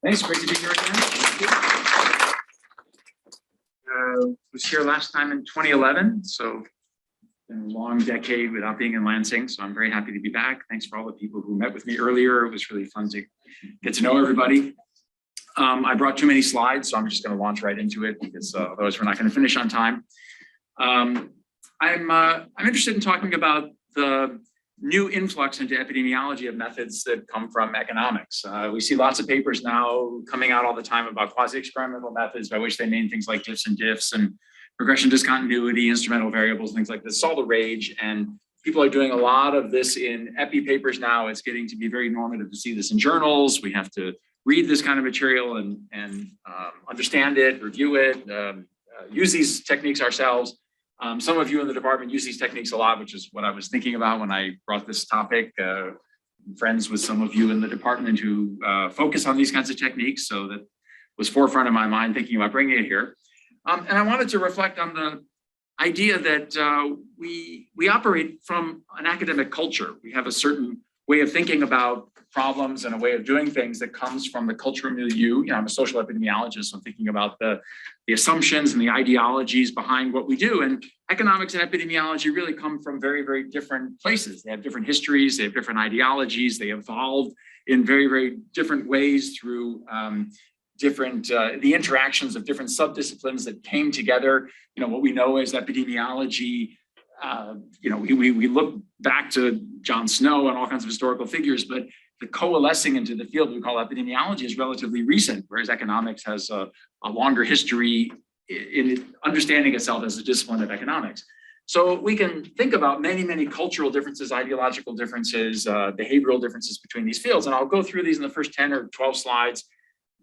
Thanks, great to be here again. Was here last time in 2011, so been a long decade without being in Lansing, so I'm very happy to be back. Thanks for all the people who met with me earlier. It was really fun to get to know everybody. I brought too many slides, so I'm just going to launch right into it because otherwise we're not going to finish on time. I'm interested in talking about the new influx into epidemiology of methods that come from economics. We see lots of papers now coming out all the time about quasi-experimental methods by which they mean things like diffs and diffs and regression discontinuity, instrumental variables, things like this. It's all the rage, and people are doing a lot of this in epi papers now. It's getting to be very normative to see this in journals. We have to read this kind of material and understand it, review it, use these techniques ourselves. Some of you in the department use these techniques a lot, which is what I was thinking about when I brought this topic. Friends with some of you in the department who focus on these kinds of techniques, so that was forefront of my mind thinking about bringing it here. And I wanted to reflect on the idea that we operate from an academic culture. We have a certain way of thinking about problems and a way of doing things that comes from the cultural milieu. You know, I'm a social epidemiologist, so I'm thinking about the assumptions and the ideologies behind what we do. And economics and epidemiology really come from very, very different places. They have different histories, they have different ideologies, they evolved in very, very different ways through the interactions of different subdisciplines that came together. You know, what we know is epidemiology. You know, we look back to John Snow and all kinds of historical figures, but the coalescing into the field we call epidemiology is relatively recent, whereas economics has a longer history in understanding itself as a discipline of economics. So we can think about many, many cultural differences, ideological differences, behavioral differences between these fields. And I'll go through these in the first 10 or 12 slides,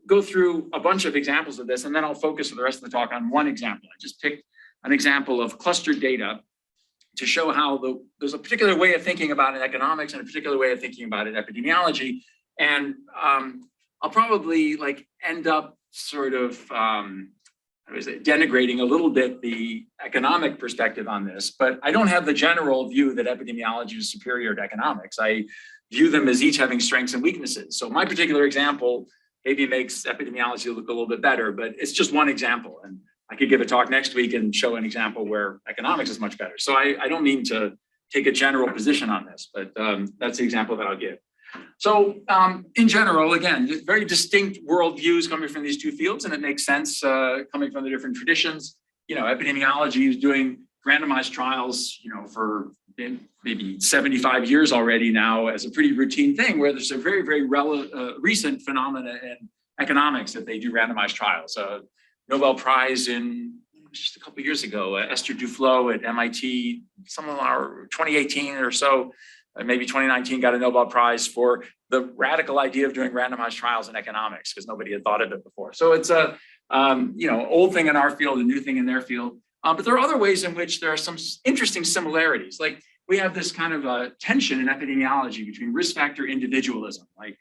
go through a bunch of examples of this, and then I'll focus for the rest of the talk on one example. I just picked an example of clustered data to show how there's a particular way of thinking about it in economics and a particular way of thinking about it in epidemiology. And I'll probably end up sort of denigrating a little bit the economic perspective on this, but I don't have the general view that epidemiology is superior to economics. I view them as each having strengths and weaknesses. So my particular example maybe makes epidemiology look a little bit better, but it's just one example. And I could give a talk next week and show an example where economics is much better. So I don't mean to take a general position on this, but that's the example that I'll give. So in general, again, very distinct worldviews coming from these two fields, and it makes sense coming from the different traditions. You know, epidemiology is doing randomized trials, you know, for maybe 75 years already now as a pretty routine thing, where there's a very, very recent phenomena in economics that they do randomized trials. Nobel Prize in just a couple of years ago, Esther Duflo at MIT, some of our 2018 or so, maybe 2019, got a Nobel Prize for the radical idea of doing randomized trials in economics because nobody had thought of it before. So it's a old thing in our field, a new thing in their field. But there are other ways in which there are some interesting similarities. Like we have this kind of tension in epidemiology between risk factor individualism. Like,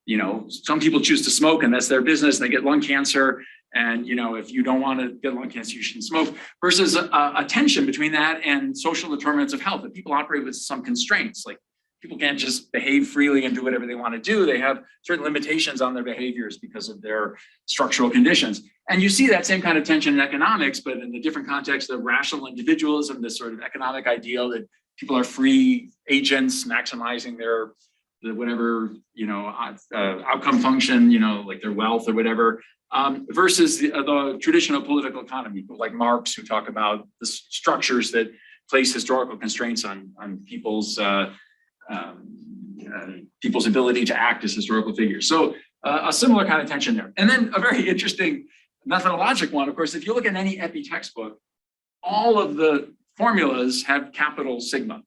you know, some people choose to smoke and that's their business. They get lung cancer. And, you know, if you don't want to get lung cancer, you shouldn't smoke, versus a tension between that and social determinants of health, that people operate with some constraints. Like people can't just behave freely and do whatever they want to do. They have certain limitations on their behaviors because of their structural conditions. And you see that same kind of tension in economics, but in the different context of rational individualism, this sort of economic ideal that people are free agents maximizing their whatever, you know, outcome function, you know, like their wealth or whatever. Versus the traditional political economy, people like Marx, who talk about the structures that place historical constraints on people's ability to act as historical figures. So a similar kind of tension there. And then a very interesting methodologic one, of course, if you look at any epi textbook, all of the formulas have capital sigma,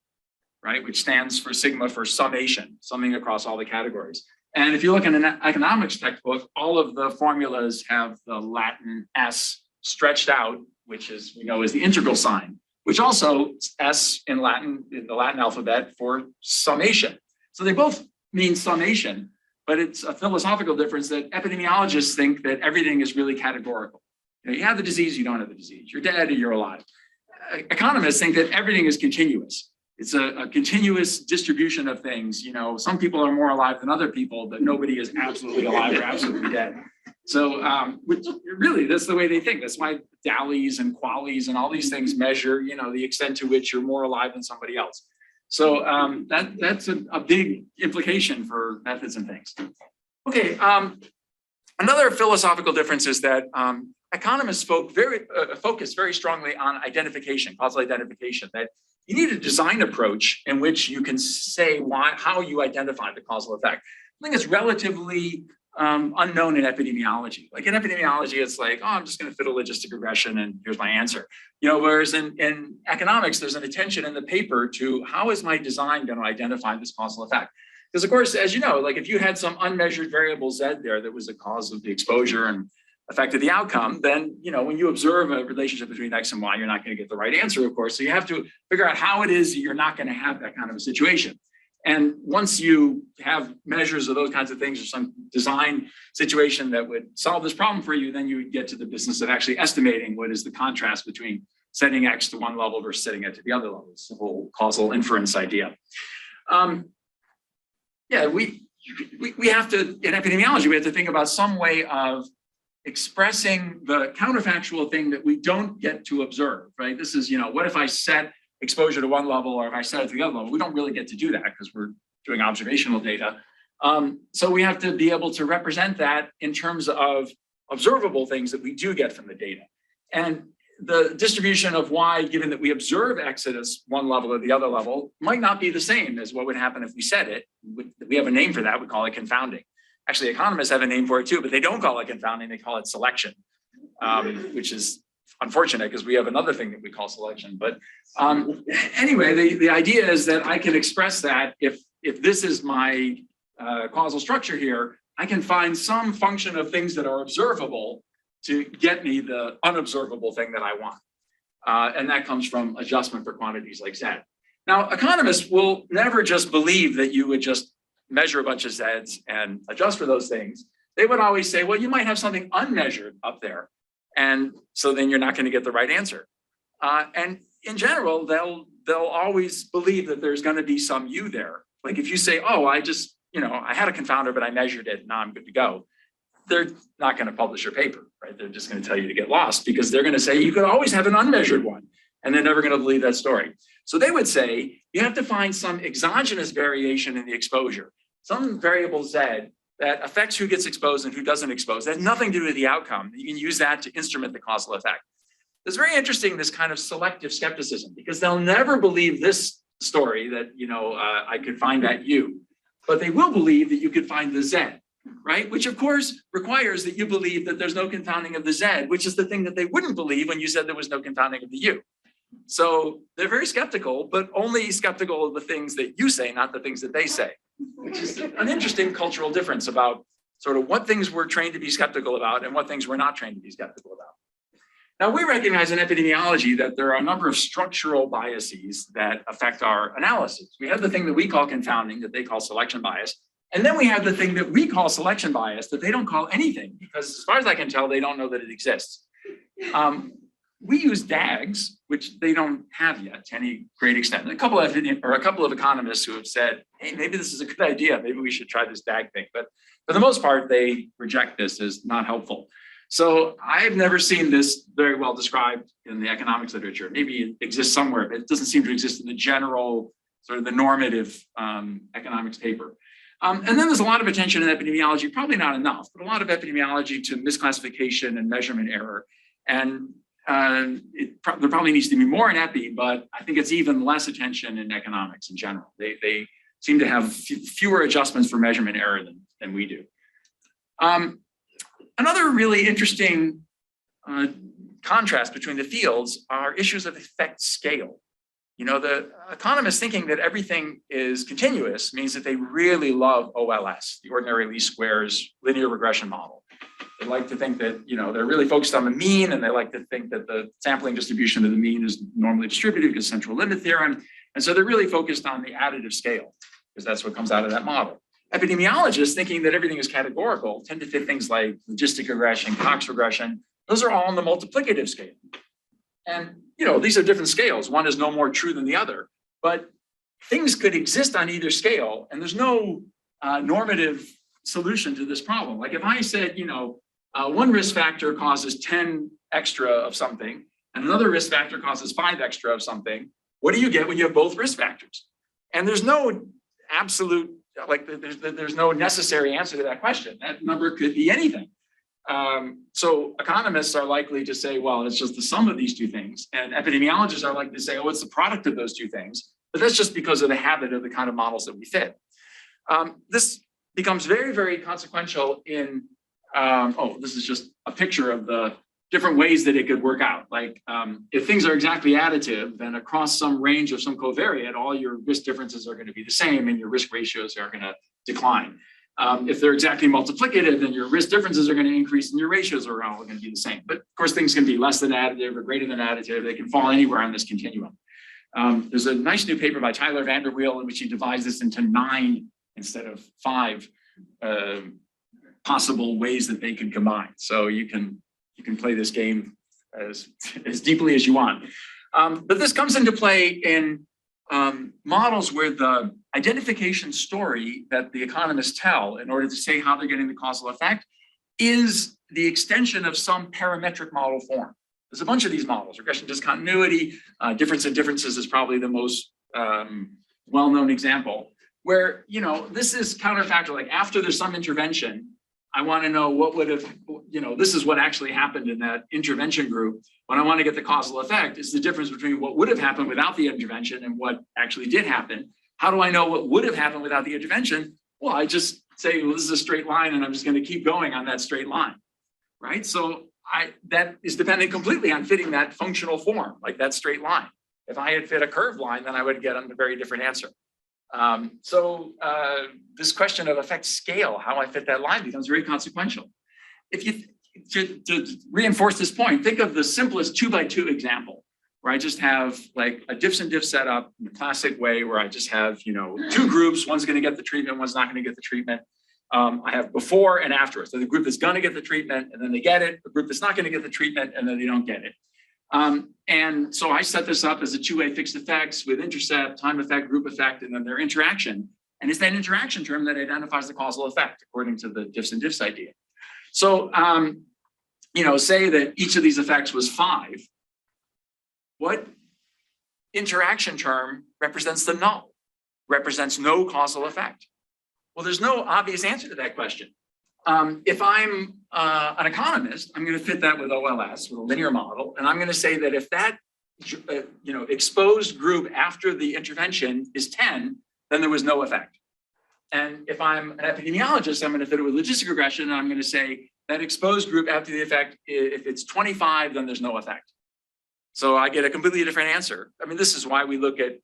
right, which stands for sigma for summation, summing across all the categories. And if you look in an economics textbook, all of the formulas have the Latin S stretched out, which is, we know, is the integral sign, which also S in Latin, in the Latin alphabet, for summation. So they both mean summation, but it's a philosophical difference that epidemiologists think that everything is really categorical. You know, you have the disease, you don't have the disease. You're dead or you're alive. Economists think that everything is continuous. it's a continuous distribution of things. You know, some people are more alive than other people, but nobody is absolutely alive or absolutely dead. So which really, that's the way they think. That's why DALYs and QALYs and all these things measure, you know, the extent to which you're more alive than somebody else. So that's a big implication for methods and things. Okay, another philosophical difference is that economists focus very strongly on identification, causal identification, that you need a design approach in which you can say how you identify the causal effect. I think it's relatively unknown in epidemiology. Like in epidemiology, it's like, oh, I'm just going to fit a logistic regression and here's my answer. You know, whereas in economics, there's an attention in the paper to how is my design going to identify this causal effect? Because of course, as you know, like if you had some unmeasured variable Z there that was the cause of the exposure and affected the outcome, then, you know, when you observe a relationship between X and Y, you're not going to get the right answer, of course. So you have to figure out how it is that you're not going to have that kind of a situation. And once you have measures of those kinds of things or some design situation that would solve this problem for you, then you would get to the business of actually estimating what is the contrast between setting X to one level versus setting it to the other level. It's the whole causal inference idea. Yeah, we have to, in epidemiology, we have to think about some way of expressing the counterfactual thing that we don't get to observe, right? This is, you know, what if I set exposure to one level or if I set it to the other level? We don't really get to do that because we're doing observational data. So we have to be able to represent that in terms of observable things that we do get from the data. And the distribution of Y, given that we observe X at one level or the other level, might not be the same as what would happen if we set it. We have a name for that, we call it confounding. Actually, economists have a name for it too, but they don't call it confounding, they call it selection, which is unfortunate because we have another thing that we call selection. But anyway, the idea is that I can express that if this is my causal structure here, I can find some function of things that are observable to get me the unobservable thing that I want. And that comes from adjustment for quantities like Z. Now, economists will never just believe that you would just measure a bunch of Zs and adjust for those things. They would always say, well, you might have something unmeasured up there. And so then you're not going to get the right answer. And in general, they'll always believe that there's going to be some U there. Like if you say, oh, I just, you know, I had a confounder, but I measured it, now I'm good to go. They're not going to publish your paper, right? They're just going to tell you to get lost because they're going to say you could always have an unmeasured one, and they're never going to believe that story. So they would say you have to find some exogenous variation in the exposure, some variable Z that affects who gets exposed and who doesn't expose. That has nothing to do with the outcome. You can use that to instrument the causal effect. It's very interesting, this kind of selective skepticism, because they'll never believe this story that, you know, I could find that U, but they will believe that you could find the Z. Right? Which of course requires that you believe that there's no confounding of the Z, which is the thing that they wouldn't believe when you said there was no confounding of the U. So they're very skeptical, but only skeptical of the things that you say, not the things that they say, which is an interesting cultural difference about sort of what things we're trained to be skeptical about and what things we're not trained to be skeptical about. Now, we recognize in epidemiology that there are a number of structural biases that affect our analysis. We have the thing that we call confounding, that they call selection bias. And then we have the thing that we call selection bias that they don't call anything, because as far as I can tell, they don't know that it exists. We use DAGs, which they don't have yet to any great extent. A couple of economists who have said, hey, maybe this is a good idea. Maybe we should try this DAG thing. But for the most part, they reject this as not helpful. So I've never seen this very well described in the economics literature. Maybe it exists somewhere, but it doesn't seem to exist in the general, sort of the normative economics paper. And then there's a lot of attention in epidemiology, probably not enough, but a lot of epidemiology to misclassification and measurement error. And there probably needs to be more in epi, but I think it's even less attention in economics in general. They seem to have fewer adjustments for measurement error than we do. Another really interesting contrast between the fields are issues of effect scale. You know, the economists thinking that everything is continuous means that they really love OLS, the ordinary least squares linear regression model. They like to think that, you know, they're really focused on the mean, and they like to think that the sampling distribution of the mean is normally distributed because central limit theorem. And so they're really focused on the additive scale because that's what comes out of that model. Epidemiologists thinking that everything is categorical tend to fit things like logistic regression, Cox regression. Those are all on the multiplicative scale. And, you know, these are different scales. One is no more true than the other, but things could exist on either scale, and there's no normative solution to this problem. Like if I said, one risk factor causes 10 extra of something, and another risk factor causes 5 extra of something, what do you get when you have both risk factors? And there's no absolute, there's no necessary answer to that question. That number could be anything. So economists are likely to say, well, it's just the sum of these two things. And epidemiologists are likely to say, oh, it's the product of those two things. But that's just because of the habit of the kind of models that we fit. This becomes very, very consequential in, this is just a picture of the different ways that it could work out. Like if things are exactly additive, then across some range of some covariate, all your risk differences are going to be the same and your risk ratios are going to decline. If they're exactly multiplicative, then your risk differences are going to increase and your ratios are all going to be the same. But of course, things can be less than additive or greater than additive. They can fall anywhere on this continuum. There's a nice new paper by Tyler Vanderweel in which he divides this into 9 instead of 5 possible ways that they can combine. So you can play this game as deeply as you want. But this comes into play in models where the identification story that the economists tell in order to say how they're getting the causal effect is the extension of some parametric model form. There's a bunch of these models. Regression discontinuity, difference in differences is probably the most well-known example, where this is counterfactual. Like after there's some intervention, I want to know what would have, this is what actually happened in that intervention group. When I want to get the causal effect, it's the difference between what would have happened without the intervention and what actually did happen. How do I know what would have happened without the intervention? Well, I just say, well, this is a straight line and I'm just going to keep going on that straight line, right? So that is dependent completely on fitting that functional form, like that straight line. If I had fit a curved line, then I would get a very different answer. This question of effect scale, how I fit that line, becomes very consequential. If you, to reinforce this point, think of the simplest 2x2 example, where I just have like a diffs and diff setup in the classic way, where I just have, 2 groups, one's going to get the treatment, one's not going to get the treatment. I have before and after. So the group that's going to get the treatment and then they get it, the group that's not going to get the treatment and then they don't get it. And so I set this up as a 2-way fixed effects with intercept, time effect, group effect, and then their interaction. And it's that interaction term that identifies the causal effect according to the diffs and diffs idea. So, say that each of these effects was 5. What interaction term represents the null, represents no causal effect? Well, there's no obvious answer to that question. If I'm an economist, I'm going to fit that with OLS, with a linear model, and I'm going to say that if that exposed group after the intervention is 10, then there was no effect. And if I'm an epidemiologist, I'm going to fit it with logistic regression, and I'm going to say that exposed group after the effect, if it's 25, then there's no effect. So I get a completely different answer. I mean, this is why we look at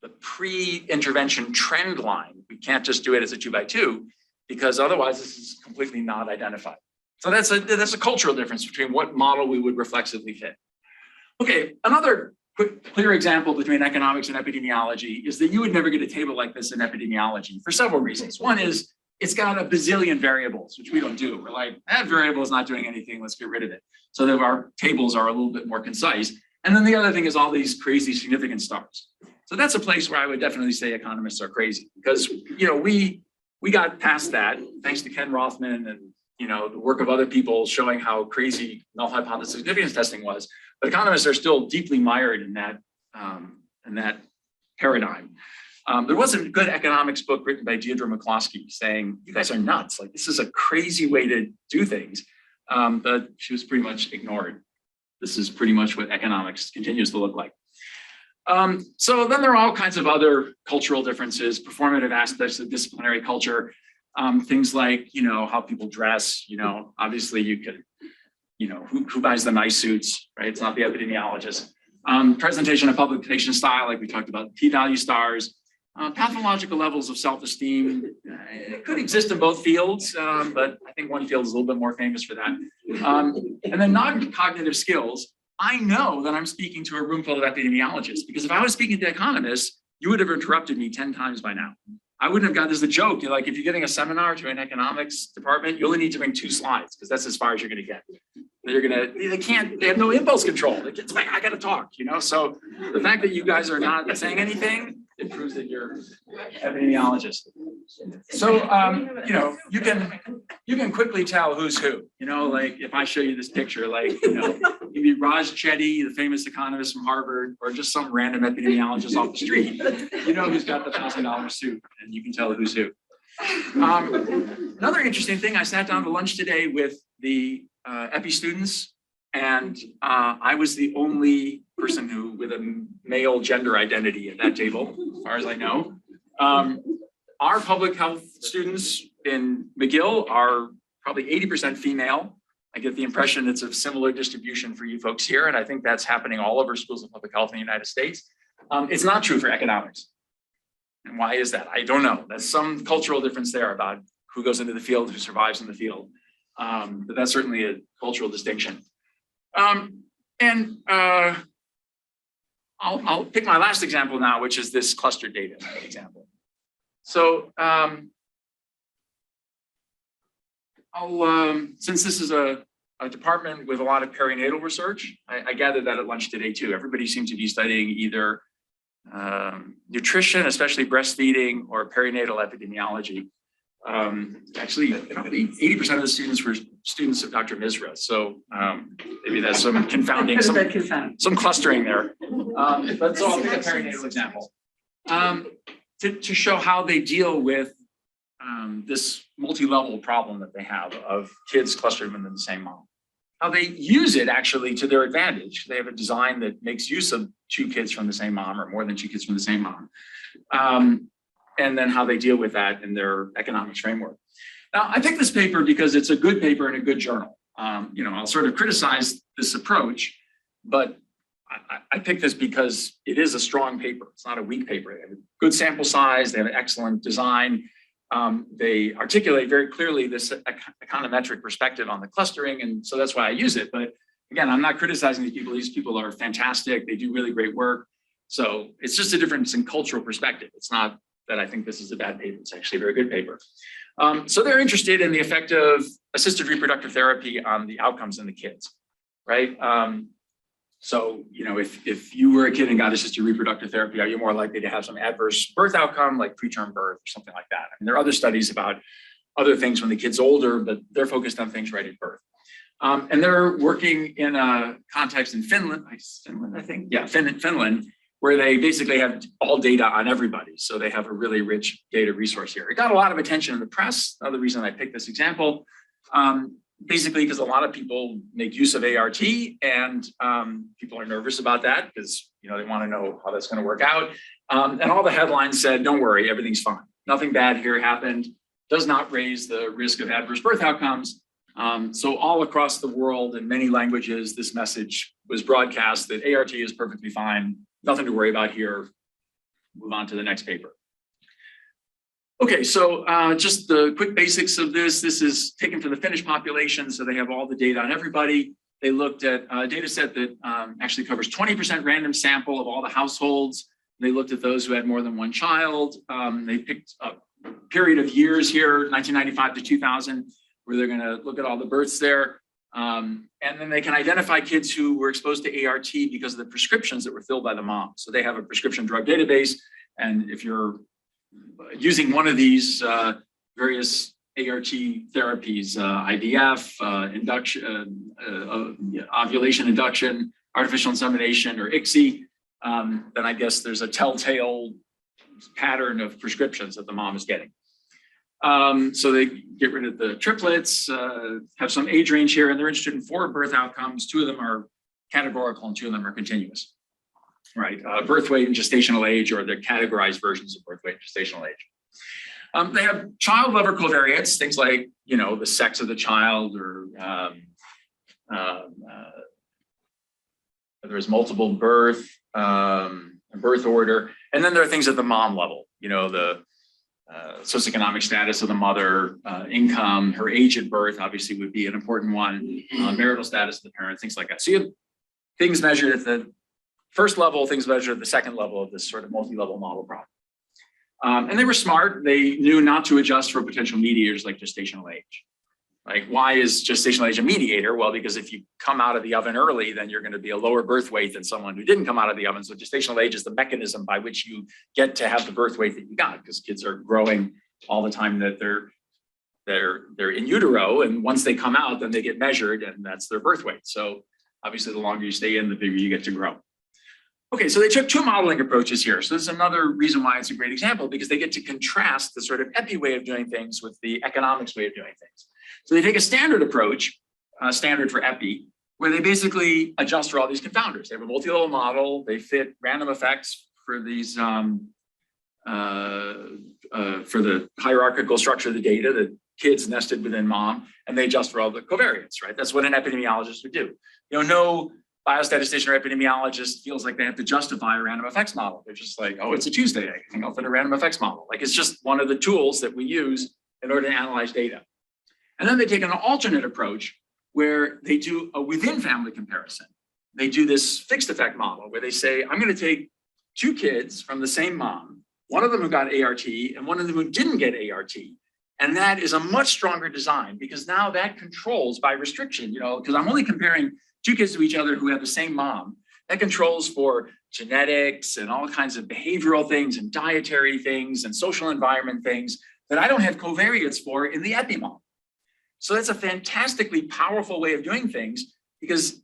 the pre-intervention trend line. We can't just do it as a 2x2, because otherwise this is completely not identified. So that's a cultural difference between what model we would reflexively fit. Okay, another clear example between economics and epidemiology is that you would never get a table like this in epidemiology for several reasons. One is it's got a bazillion variables, which we don't do. We're like, that variable is not doing anything, let's get rid of it. So that our tables are a little bit more concise. And then the other thing is all these crazy significant stars. So that's a place where I would definitely say economists are crazy, because we got past that thanks to Ken Rothman and the work of other people showing how crazy null hypothesis significance testing was. But economists are still deeply mired in that paradigm. There was a good economics book written by Deirdre McCloskey saying, you guys are nuts. Like, this is a crazy way to do things. But she was pretty much ignored. This is pretty much what economics continues to look like. So then there are all kinds of other cultural differences, performative aspects of disciplinary culture, things like, how people dress, obviously you could, who buys the nice suits, right? It's not the epidemiologist. Presentation of publication style, like we talked about, p-value stars, pathological levels of self-esteem. It could exist in both fields, but I think one field is a little bit more famous for that. And then non-cognitive skills. I know that I'm speaking to a room full of epidemiologists, because if I was speaking to economists, you would have interrupted me 10 times by now. I wouldn't have got this. The joke, like if you're getting a seminar to an economics department, you only need to bring 2 slides, because that's as far as you're going to get. They have no impulse control. It's like, I got to talk, So the fact that you guys are not saying anything it proves that you're an epidemiologist. So, you know, you can quickly tell who's who. You know, like if I show you this picture, like, you know, maybe Raj Chetty, the famous economist from Harvard, or just some random epidemiologist off the street, you know who's got the $1,000 suit, and you can tell who's who. Another interesting thing, I sat down to lunch today with the epi students, and I was the only person who with a male gender identity at that table, as far as I know. Our public health students in McGill are probably 80% female. I get the impression it's a similar distribution for you folks here, and I think that's happening all over schools of public health in the United States. It's not true for economics. And why is that? I don't know. There's some cultural difference there about who goes into the field, who survives in the field. But that's certainly a cultural distinction. I'll pick my last example now, which is this cluster data example. So since this is a department with a lot of perinatal research, I gathered that at lunch today too. Everybody seems to be studying either nutrition, especially breastfeeding, or perinatal epidemiology. Actually, 80% of the students were students of Dr. Misra, so maybe that's some confounding, some clustering there. But so I'll pick a perinatal example to show how they deal with this multi-level problem that they have of kids clustered within the same mom. How they use it actually to their advantage. They have a design that makes use of 2 kids from the same mom or more than 2 kids from the same mom. And then how they deal with that in their economics framework. Now, I picked this paper because it's a good paper in a good journal. You know, I'll sort of criticize this approach, but I picked this because it is a strong paper. It's not a weak paper. They have a good sample size. They have an excellent design. They articulate very clearly this econometric perspective on the clustering, and so that's why I use it. But again, I'm not criticizing these people. These people are fantastic. They do really great work. So it's just a difference in cultural perspective. It's not that I think this is a bad paper. It's actually a very good paper. So they're interested in the effect of assisted reproductive therapy on the outcomes in the kids, right? So, you know, if you were a kid and got assisted reproductive therapy, are you more likely to have some adverse birth outcome like preterm birth or something like that? I mean, there are other studies about other things when the kid's older, but they're focused on things right at birth. And they're working in a context in Finland, I think, yeah, Finland, where they basically have all data on everybody. So they have a really rich data resource here. It got a lot of attention in the press. Another reason I picked this example, basically because a lot of people make use of ART, and people are nervous about that because, you know, they want to know how that's going to work out. And all the headlines said, don't worry, everything's fine. Nothing bad here happened. Does not raise the risk of adverse birth outcomes. So all across the world in many languages, this message was broadcast that ART is perfectly fine. Nothing to worry about here. Move on to the next paper. Okay, so just the quick basics of this. This is taken from the Finnish population, so they have all the data on everybody. They looked at a data set that actually covers 20% random sample of all the households. They looked at those who had more than 1 child. They picked a period of years here, 1995 to 2000, where they're gonna look at all the births there. And then they can identify kids who were exposed to ART because of the prescriptions that were filled by the mom. So they have a prescription drug database. And if you're using one of these various ART therapies, IVF, induction, ovulation induction, artificial insemination, or ICSI, then I guess there's a telltale pattern of prescriptions that the mom is getting. So they get rid of the triplets, have some age range here, and they're interested in 4 birth outcomes. 2 of them are categorical and 2 of them are continuous, right? Birth weight and gestational age, or the categorized versions of birth weight and gestational age. They have child level covariates, things like, you know, the sex of the child, or whether it's multiple birth, birth order. And then there are things at the mom level, you know, the socioeconomic status of the mother, income, her age at birth obviously would be an important one, marital status of the parent, things like that. So you have things measured at the first level, things measured at the second level of this sort of multi-level model problem. And they were smart. They knew not to adjust for potential mediators like gestational age. Like, why is gestational age a mediator? Well, because if you come out of the oven early, then you're going to be a lower birth weight than someone who didn't come out of the oven. So gestational age is the mechanism by which you get to have the birth weight that you got, because kids are growing all the time that they're in utero, and once they come out, then they get measured, and that's their birth weight. So obviously, the longer you stay in, the bigger you get to grow. Okay, so they took two modeling approaches here. So this is another reason why it's a great example, because they get to contrast the sort of epi way of doing things with the economics way of doing things. So they take a standard approach, standard for epi, where they basically adjust for all these confounders. They have a multi-level model. They fit random effects for these for the hierarchical structure of the data, the kids nested within mom, and they adjust for all the covariates, right? That's what an epidemiologist would do. No biostatistician or epidemiologist feels like they have to justify a random effects model. They're just like, oh, it's a Tuesday. I think I'll fit a random effects model. Like, it's just one of the tools that we use in order to analyze data. And then they take an alternate approach where they do a within family comparison. They do this fixed effect model where they say, I'm going to take two kids from the same mom, one of them who got ART and one of them who didn't get ART. And that is a much stronger design, because now that controls by restriction, because I'm only comparing two kids to each other who have the same mom. That controls for genetics and all kinds of behavioral things and dietary things and social environment things that I don't have covariates for in the epi model. So that's a fantastically powerful way of doing things, because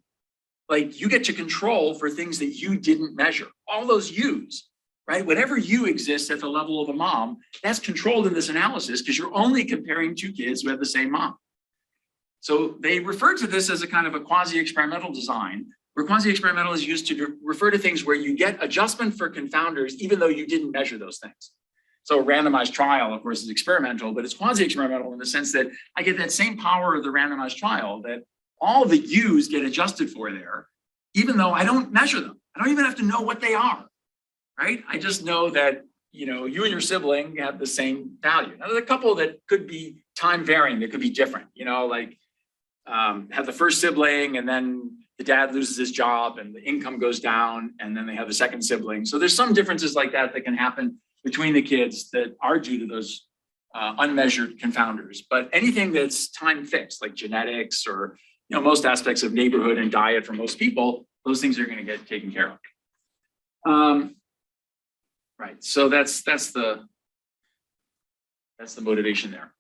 like you get to control for things that you didn't measure. All those U's, right? Whatever U exists at the level of a mom, that's controlled in this analysis because you're only comparing two kids who have the same mom. So they refer to this as a kind of a quasi-experimental design, where quasi-experimental is used to refer to things where you get adjustment for confounders, even though you didn't measure those things. So a randomized trial, of course, is experimental, but it's quasi-experimental in the sense that I get that same power of the randomized trial, that all the U's get adjusted for there, even though I don't measure them. I don't even have to know what they are, right? I just know that, you and your sibling have the same value. Now, there's a couple that could be time varying, that could be different, have the first sibling and then the dad loses his job and the income goes down, and then they have the second sibling. So there's some differences like that that can happen between the kids that are due to those unmeasured confounders. But anything that's time fixed, like genetics or most aspects of neighborhood and diet for most people, those things are going to get taken care of. Right. So that's the motivation there.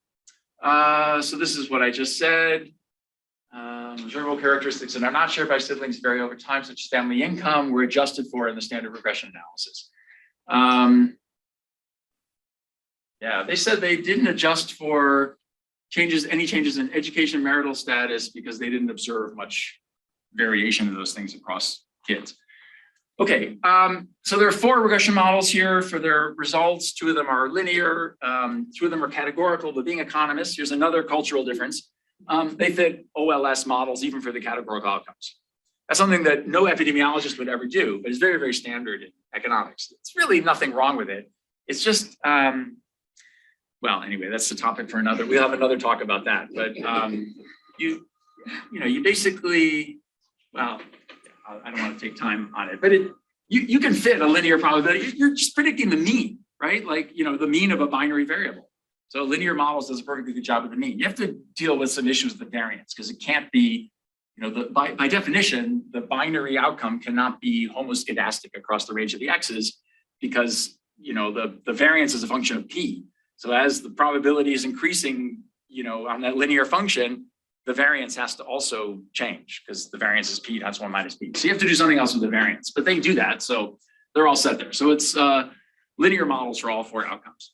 So this is what I just said. Observable characteristics that are not shared by siblings vary over time, such as family income, were adjusted for in the standard regression analysis. Yeah, they said they didn't adjust for any changes in education, marital status, because they didn't observe much variation of those things across kids. Okay, so there are 4 regression models here for their results. 2 of them are linear, 2 of them are categorical, but being economists, here's another cultural difference. They fit OLS models even for the categorical outcomes. That's something that no epidemiologist would ever do, but it's very, very standard in economics. It's really nothing wrong with it. It's just, well, anyway, that's the topic for another. We'll have another talk about that. But you basically, well, I don't want to take time on it, but you can fit a linear probability. You're just predicting the mean, right? Like, the mean of a binary variable. So linear models does a perfectly good job of the mean. You have to deal with some issues with the variance, because it can't be, by definition, the binary outcome cannot be homoscedastic across the range of the x's, because, the variance is a function of p. So as the probability is increasing, on that linear function, the variance has to also change, because the variance is p times 1 minus p. So you have to do something else with the variance, but they do that. So they're all set there. So it's linear models for all 4 outcomes.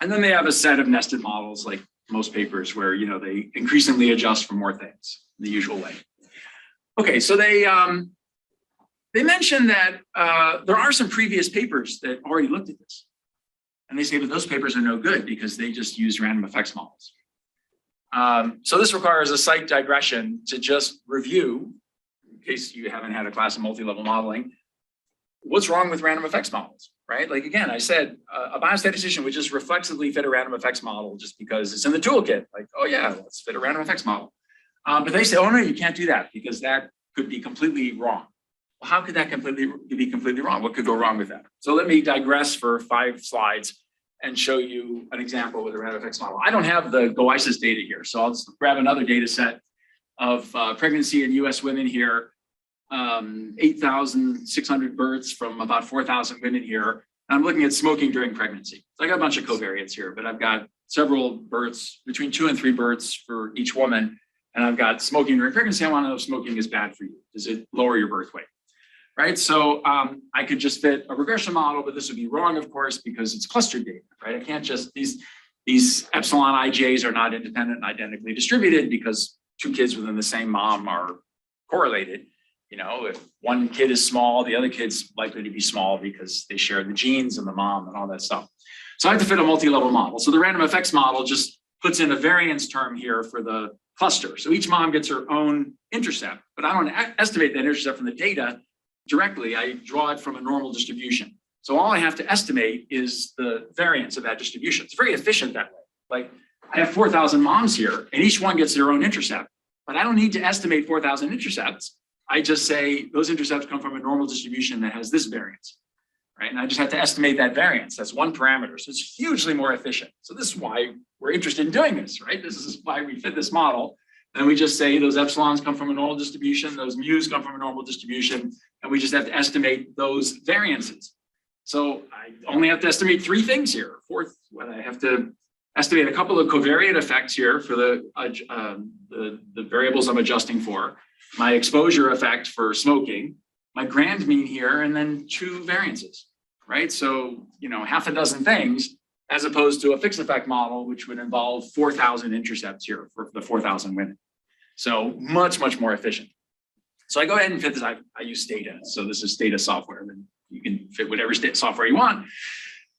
And then they have a set of nested models, like most papers, where they increasingly adjust for more things the usual way. Okay, so they mentioned that there are some previous papers that already looked at this. And they say that those papers are no good because they just use random effects models. So this requires a slight digression to just review, in case you haven't had a class in multi-level modeling, what's wrong with random effects models, right? Like, again, I said a biostatistician would just reflexively fit a random effects model just because it's in the toolkit. Like, oh yeah, let's fit a random effects model. But they say, oh no, you can't do that because that could be completely wrong. Well, how could that be completely wrong? What could go wrong with that? So let me digress for 5 slides and show you an example with a random effects model. I don't have the GOISIS data here, so I'll just grab another data set of pregnancy in US women here, 8,600 births from about 4,000 women here. And I'm looking at smoking during pregnancy. So I got a bunch of covariates here, but I've got several births, between 2 and 3 births for each woman. And I've got smoking during pregnancy. I want to know if smoking is bad for you. Does it lower your birth weight? Right, so I could just fit a regression model, but this would be wrong, of course, because it's clustered data, right? I can't just, these epsilon IJs are not independent and identically distributed because 2 kids within the same mom are correlated. You know, if one kid is small, the other kid's likely to be small because they share the genes and the mom and all that stuff. So I have to fit a multi-level model. So the random effects model just puts in a variance term here for the cluster. So each mom gets her own intercept, but I don't estimate that intercept from the data directly. I draw it from a normal distribution. So all I have to estimate is the variance of that distribution. It's very efficient that way. Like I have 4,000 moms here and each one gets their own intercept, but I don't need to estimate 4,000 intercepts. I just say those intercepts come from a normal distribution that has this variance, right? And I just have to estimate that variance. That's one parameter. So it's hugely more efficient. So this is why we're interested in doing this, right? This is why we fit this model. And we just say those epsilons come from a normal distribution, those mu's come from a normal distribution, and we just have to estimate those variances. So I only have to estimate 3 things here. Fourth, when I have to estimate a couple of covariate effects here for the variables I'm adjusting for, my exposure effect for smoking, my grand mean here, and then 2 variances, right? So, you know, half a dozen things, as opposed to a fixed effect model, which would involve 4,000 intercepts here for the 4,000 women. So much, much more efficient. So I go ahead and fit this. I use Stata. So this is Stata software. And you can fit whatever software you want.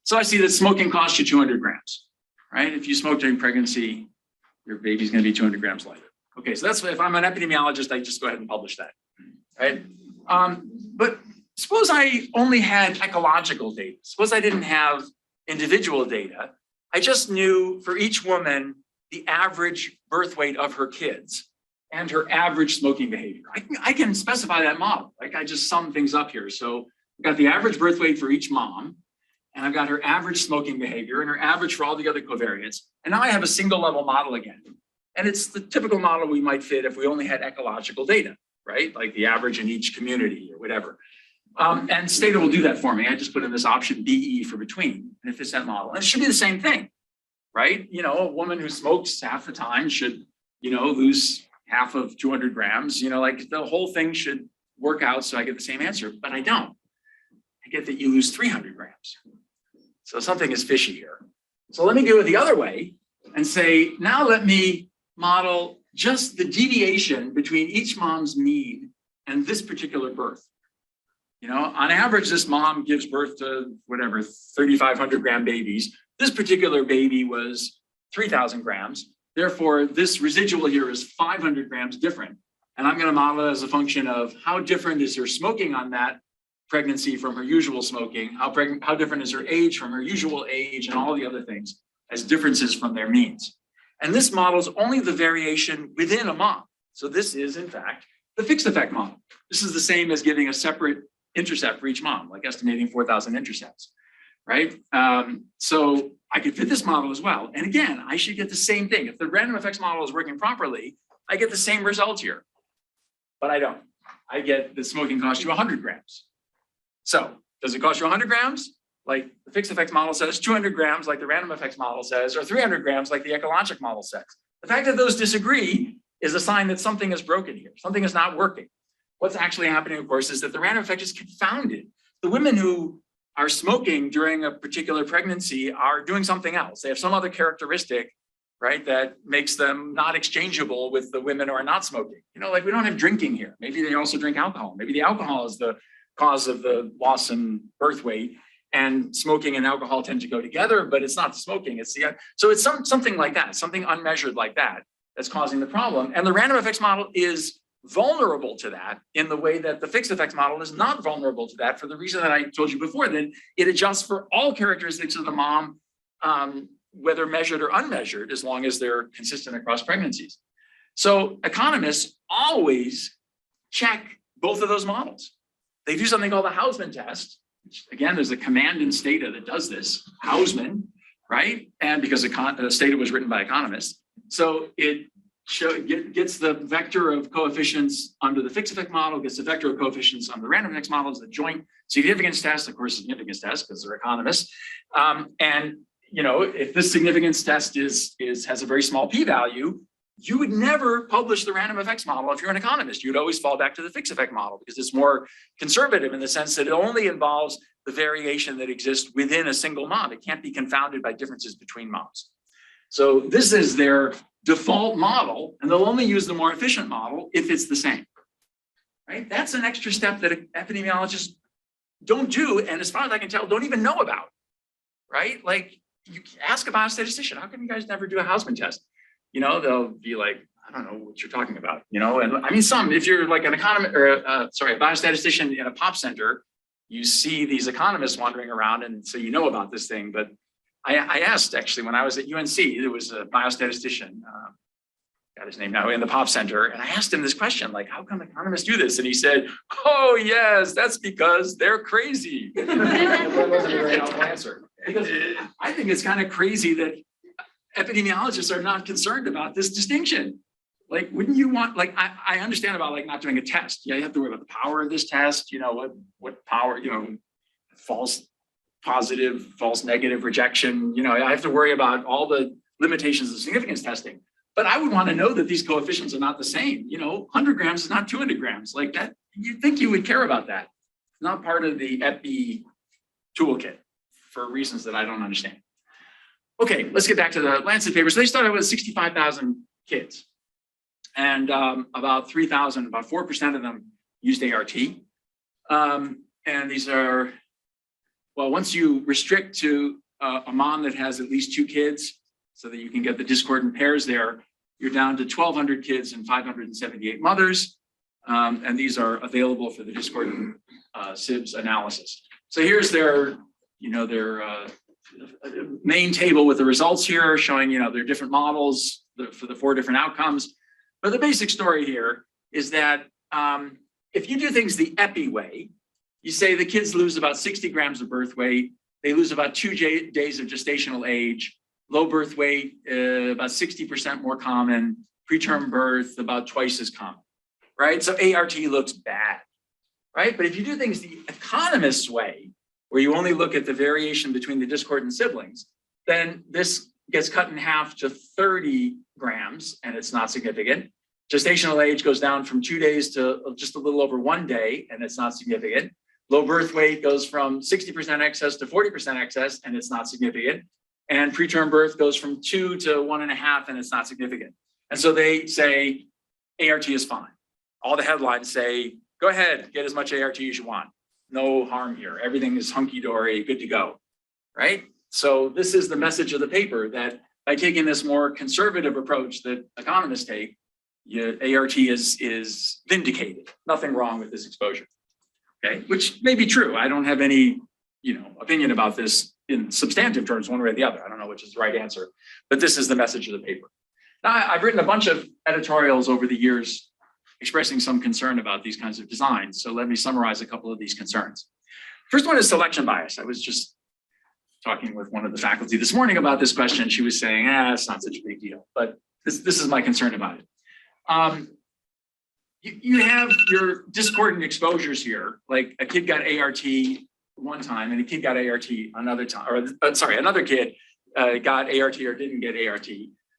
So I see that smoking costs you 200 grams, right? If you smoke during pregnancy, your baby's going to be 200 grams lighter. Okay, so that's if I'm an epidemiologist, I just go ahead and publish that, right? But suppose I only had ecological data. Suppose I didn't have individual data. I just knew for each woman the average birth weight of her kids and her average smoking behavior. I can specify that model. Like I just sum things up here. So I've got the average birth weight for each mom, and I've got her average smoking behavior and her average for all the other covariates. And now I have a single level model again. And it's the typical model we might fit if we only had ecological data, right? Like the average in each community or whatever. And Stata will do that for me. I just put in this option BE for between, and it fits that model. And it should be the same thing, right? You know, a woman who smokes half the time should, you know, lose half of 200 grams, you know, like the whole thing should work out so I get the same answer, but I don't. I get that you lose 300 grams. So something is fishy here. So let me do it the other way and say, now let me model just the deviation between each mom's mean and this particular birth. You know, on average, this mom gives birth to whatever, 3,500 gram babies. This particular baby was 3,000 grams. Therefore, this residual here is 500 grams different. And I'm going to model it as a function of how different is her smoking on that pregnancy from her usual smoking, how different is her age from her usual age, and all the other things as differences from their means. And this models only the variation within a mom. So this is, in fact, the fixed effect model. This is the same as giving a separate intercept for each mom, like estimating 4,000 intercepts, right? So I could fit this model as well. And again, I should get the same thing. If the random effects model is working properly, I get the same results here, but I don't. I get the smoking costs you 100 grams. So does it cost you 100 grams? Like the fixed effects model says, 200 grams like the random effects model says, or 300 grams like the ecologic model says. The fact that those disagree is a sign that something is broken here. Something is not working. What's actually happening, of course, is that the random effect is confounded. The women who are smoking during a particular pregnancy are doing something else. They have some other characteristic, right, that makes them not exchangeable with the women who are not smoking. You know, like we don't have drinking here. Maybe they also drink alcohol. Maybe the alcohol is the cause of the loss in birth weight, and smoking and alcohol tend to go together, but it's not smoking. It's the so it's something like that, something unmeasured like that that's causing the problem. And the random effects model is vulnerable to that in the way that the fixed effects model is not vulnerable to that, for the reason that I told you before, that it adjusts for all characteristics of the mom, whether measured or unmeasured, as long as they're consistent across pregnancies. So economists always check both of those models. They do something called the Hausmann test, which, again, there's a command in Stata that does this, Hausmann, right? And because the data was written by economists. So it gets the vector of coefficients under the fixed effect model, gets the vector of coefficients on the random effects models, the joint significance test, of course, significance test, because they're economists. And if this significance test has a very small p-value, you would never publish the random effects model if you're an economist. You'd always fall back to the fixed effect model because it's more conservative in the sense that it only involves the variation that exists within a single mob. It can't be confounded by differences between mobs. So this is their default model, and they'll only use the more efficient model if it's the same, right? That's an extra step that epidemiologists don't do, and as far as I can tell, don't even know about, right? Like, you ask a biostatistician, how come you guys never do a Hausmann test? They'll be like, I don't know what you're talking about, and I mean, if you're like an economist or a biostatistician in a pop center, you see these economists wandering around, and so you know about this thing. But I asked, actually, when I was at UNC, there was a biostatistician, got his name now, in the pop center, and I asked him this question, like, how come economists do this? And he said, oh yes, that's because they're crazy. That wasn't a very helpful answer. Because I think it's kind of crazy that epidemiologists are not concerned about this distinction. Like, wouldn't you want, like, I understand about like not doing a test. Yeah, you have to worry about the power of this test, what power, false positive, false negative rejection. I have to worry about all the limitations of significance testing. But I would want to know that these coefficients are not the same. 100 grams is not 200 grams. Like that, you'd think you would care about that. It's not part of the epi toolkit for reasons that I don't understand. Okay, let's get back to the Lancet paper. So they started with 65,000 kids. And about 3,000, about 4% of them used ART. And these are, well, once you restrict to a mom that has at least 2 kids so that you can get the discordant pairs there, you're down to 1,200 kids and 578 mothers. And these are available for the discordant SIBS analysis. So here's their main table with the results here showing, their different models for the 4 different outcomes. But the basic story here is that if you do things the epi way, you say the kids lose about 60 grams of birth weight, they lose about 2 days of gestational age, low birth weight, about 60% more common, preterm birth, about twice as common, right? So ART looks bad, right? But if you do things the economist's way, where you only look at the variation between the discordant siblings, then this gets cut in half to 30 grams, and it's not significant. Gestational age goes down from 2 days to just a little over 1 day, and it's not significant. Low birth weight goes from 60% excess to 40% excess, and it's not significant. And preterm birth goes from 2 to 1.5, and it's not significant. And so they say ART is fine. All the headlines say, go ahead, get as much ART as you want. No harm here. Everything is hunky-dory, good to go, right? So this is the message of the paper, that by taking this more conservative approach that economists take, ART is vindicated. Nothing wrong with this exposure, okay? Which may be true. I don't have any, opinion about this in substantive terms, one way or the other. I don't know which is the right answer, but this is the message of the paper. Now, I've written a bunch of editorials over the years expressing some concern about these kinds of designs. So let me summarize a couple of these concerns. First one is selection bias. I was just talking with one of the faculty this morning about this question. She was saying, it's not such a big deal, but this is my concern about it. You have your discordant exposures here, like a kid got ART one time and a kid got ART another time, or another kid got ART or didn't get ART,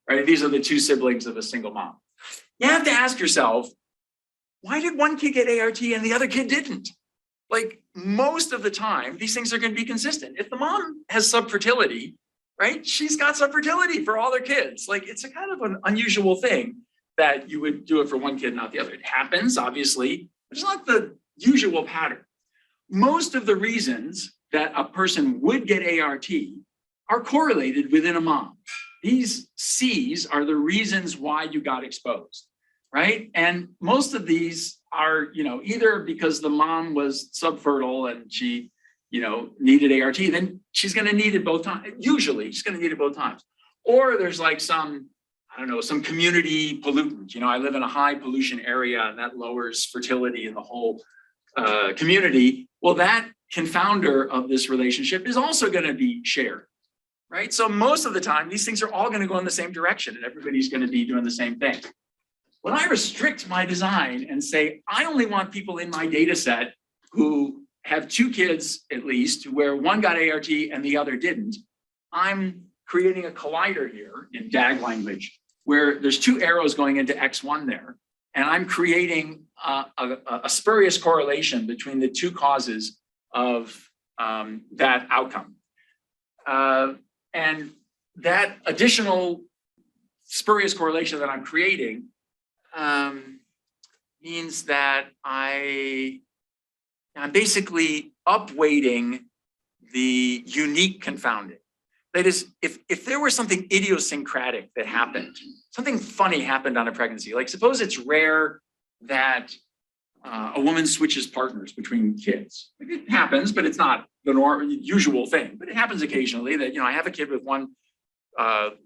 right? These are the 2 siblings of a single mom. You have to ask yourself, why did one kid get ART and the other kid didn't? Like, most of the time, these things are going to be consistent. If the mom has subfertility, right, she's got subfertility for all their kids. Like, it's a kind of an unusual thing that you would do it for one kid, not the other. It happens, obviously, but it's not the usual pattern. Most of the reasons that a person would get ART are correlated within a mom. These C's are the reasons why you got exposed, right? And most of these are, either because the mom was subfertile and she, needed ART, then she's going to need it both times. Usually, she's going to need it both times. Or there's like some community pollutant. I live in a high pollution area and that lowers fertility in the whole community. Well, that confounder of this relationship is also going to be shared, right? So most of the time, these things are all going to go in the same direction and everybody's going to be doing the same thing. When I restrict my design and say, I only want people in my data set who have 2 kids at least, where one got ART and the other didn't, I'm creating a collider here in DAG language, where there's 2 arrows going into X1 there. And I'm creating a spurious correlation between the 2 causes of that outcome. And that additional spurious correlation that I'm creating means that I'm basically upweighting the unique confounding. That is, if there was something idiosyncratic that happened, something funny happened on a pregnancy, like suppose it's rare that a woman switches partners between kids. It happens, but it's not the usual thing. But it happens occasionally that, I have a kid with one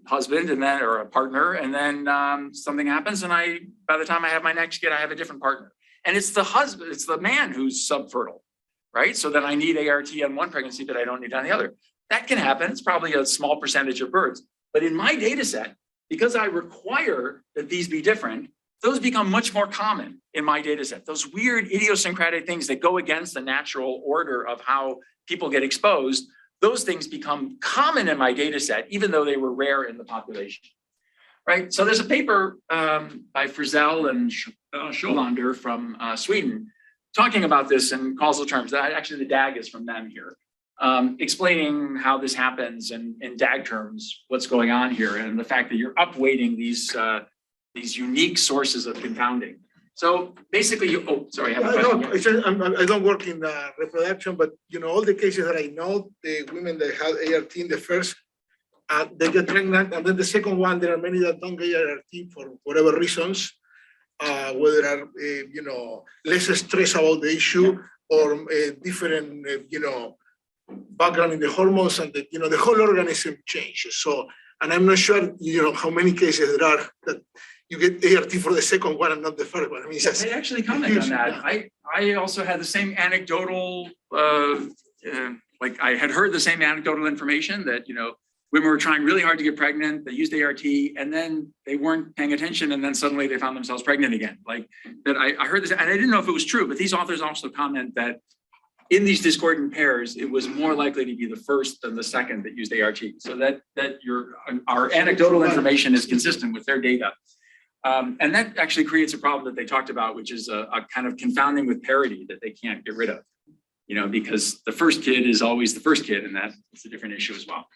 husband and then, or a partner, and then something happens, and by the time I have my next kid, I have a different partner. And it's the husband, it's the man who's subfertile, right? So then I need ART on one pregnancy, but I don't need on the other. That can happen. It's probably a small percentage of birds. But in my data set, because I require that these be different, those become much more common in my data set. Those weird idiosyncratic things that go against the natural order of how people get exposed, those things become common in my data set, even though they were rare in the population, right? So there's a paper by Frizzell and Scholander from Sweden talking about this in causal terms. Actually, the DAG is from them here, explaining how this happens and in DAG terms, what's going on here, and the fact that you're upweighting these unique sources of confounding. So basically, sorry, I have a question. I don't work in reproduction, but all the cases that I know, the women that had ART in the first, they get pregnant, and then the second one, there are many that don't get ART for whatever reasons, whether are less stress about the issue or different background in the hormones, and the whole organism changes. So, and I'm not sure how many cases there are that you get ART for the second one and not the first one. I mean, they actually comment on that. I also had the same anecdotal, like I had heard the same anecdotal information that, women were trying really hard to get pregnant, they used ART, and then they weren't paying attention, and then suddenly they found themselves pregnant again. Like that, I heard this, and I didn't know if it was true, but these authors also comment that in these discordant pairs, it was more likely to be the first than the second that used ART. So that our anecdotal information is consistent with their data. And that actually creates a problem that they talked about, which is a kind of confounding with parity that they can't get rid of, because the first kid is always the first kid, and that is a different issue as well.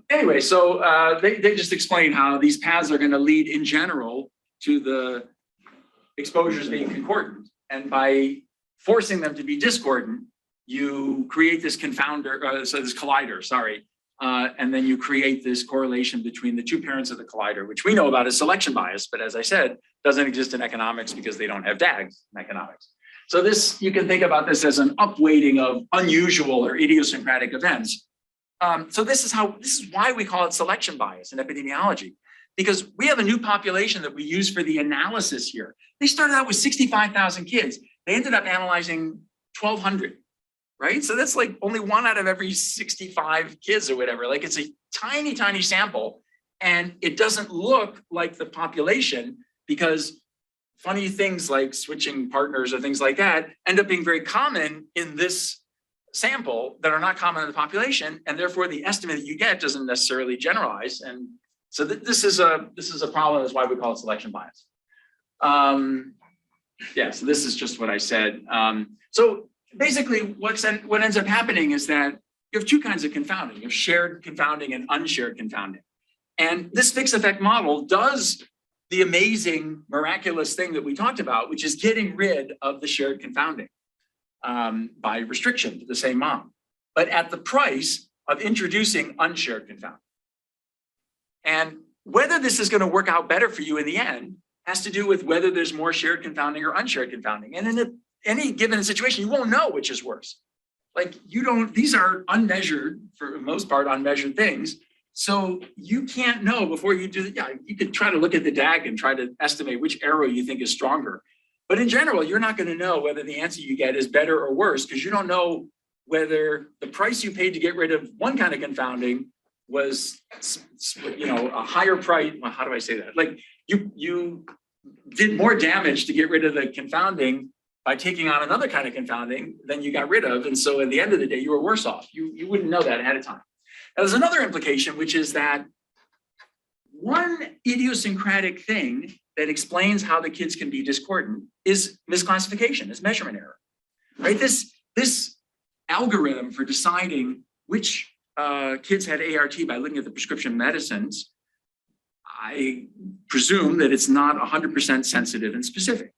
Anyway, so they just explain how these paths are going to lead in general to the exposures being concordant. And by forcing them to be discordant, you create this confounder, this collider, sorry. And then you create this correlation between the 2 parents of the collider, which we know about as selection bias, but as I said, doesn't exist in economics because they don't have DAGs in economics. So this, you can think about this as an upweighting of unusual or idiosyncratic events. So this is why we call it selection bias in epidemiology, because we have a new population that we use for the analysis here. They started out with 65,000 kids. They ended up analyzing 1,200. Right? So that's like only 1 out of every 65 kids or whatever. Like it's a tiny, tiny sample, and it doesn't look like the population because funny things like switching partners or things like that end up being very common in this sample that are not common in the population, and therefore the estimate that you get doesn't necessarily generalize. And so this is a problem. That's why we call it selection bias. Yeah. So this is just what I said. So basically, what ends up happening is that you have 2 kinds of confounding. You have shared confounding and unshared confounding. And this fixed effect model does the amazing, miraculous thing that we talked about, which is getting rid of the shared confounding by restriction to the same mom, but at the price of introducing unshared confounding. And whether this is going to work out better for you in the end has to do with whether there's more shared confounding or unshared confounding. And in any given situation, you won't know which is worse. Like these are unmeasured, for the most part, unmeasured things. So you can't know before you do, you could try to look at the DAG and try to estimate which arrow you think is stronger. But in general, you're not going to know whether the answer you get is better or worse because you don't know whether the price you paid to get rid of one kind of confounding was, a higher price. Well, how do I say that? Like you did more damage to get rid of the confounding by taking on another kind of confounding than you got rid of. And so at the end of the day, you were worse off. You wouldn't know that ahead of time. Now, there's another implication, which is that one idiosyncratic thing that explains how the kids can be discordant is misclassification, is measurement error, right? This algorithm for deciding which kids had ART by looking at the prescription medicines, I presume that it's not 100% sensitive and specific,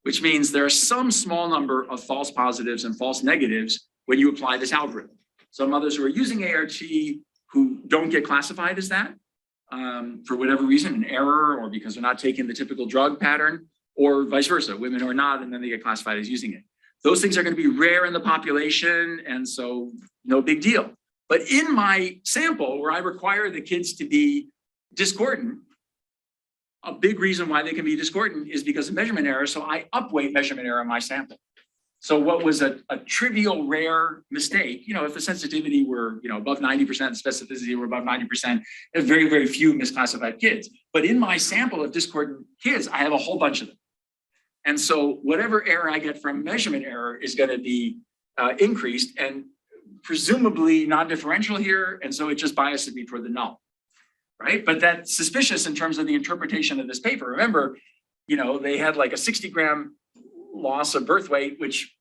which means there are some small number of false positives and false negatives when you apply this algorithm. Some others who are using ART who don't get classified as that for whatever reason, an error, or because they're not taking the typical drug pattern, or vice versa, women who are not, and then they get classified as using it. Those things are going to be rare in the population, and so no big deal. But in my sample, where I require the kids to be discordant, a big reason why they can be discordant is because of measurement error. So I upweight measurement error in my sample. So what was a trivial, rare mistake, if the sensitivity were, above 90%, specificity were above 90%, there's very, very few misclassified kids. But in my sample of discordant kids, I have a whole bunch of them. And so whatever error I get from measurement error is going to be increased and presumably non-differential here. And so it just biases me toward the null, right? But that's suspicious in terms of the interpretation of this paper. Remember, they had like a 60-gram loss of birth weight, which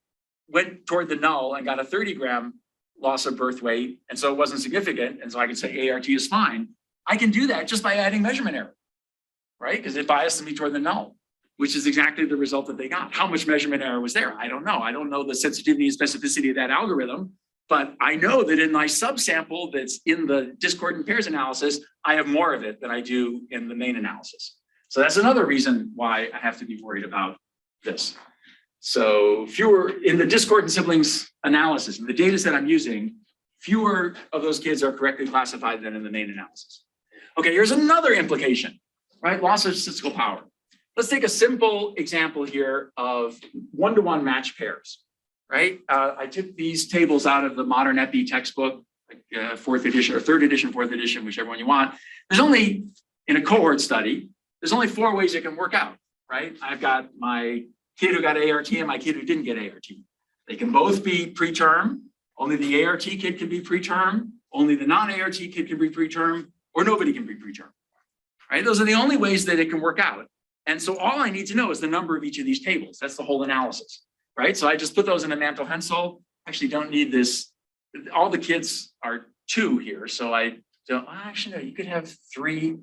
went toward the null and got a 30-gram loss of birth weight. And so it wasn't significant. And so I can say ART is fine. I can do that just by adding measurement error, right? Because it biases me toward the null, which is exactly the result that they got. How much measurement error was there? I don't know. I don't know the sensitivity and specificity of that algorithm, but I know that in my subsample that's in the discordant pairs analysis, I have more of it than I do in the main analysis. So that's another reason why I have to be worried about this. So fewer in the discordant siblings analysis, in the data set I'm using, fewer of those kids are correctly classified than in the main analysis. Okay, here's another implication, right? Loss of statistical power. Let's take a simple example here of one-to-one match pairs, right? I took these tables out of the Modern Epi textbook, like fourth edition or third edition, fourth edition, whichever one you want. There's only, in a cohort study, there's only 4 ways it can work out, right? I've got my kid who got ART and my kid who didn't get ART. They can both be preterm. Only the ART kid can be preterm. Only the non-ART kid can be preterm, or nobody can be preterm, right? Those are the only ways that it can work out. And so all I need to know is the number of each of these tables. That's the whole analysis, right? So I just put those in a Mantel Hensel. Actually don't need this. All the kids are 2 here. So I don't, actually no, you could have 3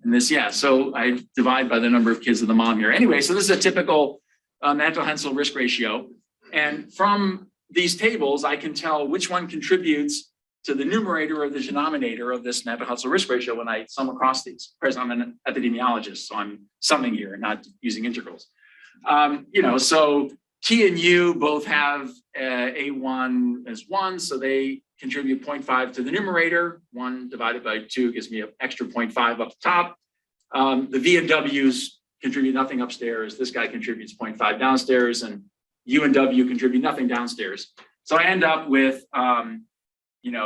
in this. Yeah, so I divide by the number of kids of the mom here. Anyway, so this is a typical Mantel Hensel risk ratio. And from these tables, I can tell which one contributes to the numerator or the denominator of this Mantel Hensel risk ratio when I sum across these. Whereas I'm an epidemiologist, so I'm summing here, not using integrals. So T and U both have A1 as 1, so they contribute 0.5 to the numerator. 1 divided by 2 gives me an extra 0.5 up the top. The V and W's contribute nothing upstairs. This guy contributes 0.5 downstairs, and U and W contribute nothing downstairs. So I end up with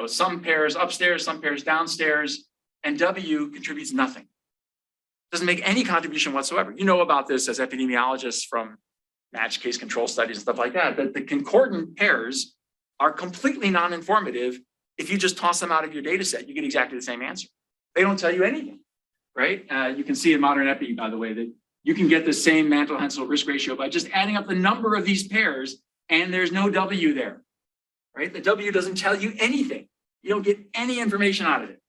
some pairs upstairs, some pairs downstairs, and W contributes nothing. Doesn't make any contribution whatsoever. You know about this as epidemiologists from match case control studies and stuff like that, that the concordant pairs are completely non-informative. If you just toss them out of your data set, you get exactly the same answer. They don't tell you anything, right? You can see in Modern Epi, by the way, that you can get the same Mantel Hensel risk ratio by just adding up the number of these pairs, and there's no W there, right? The W doesn't tell you anything. You don't get any information out of it.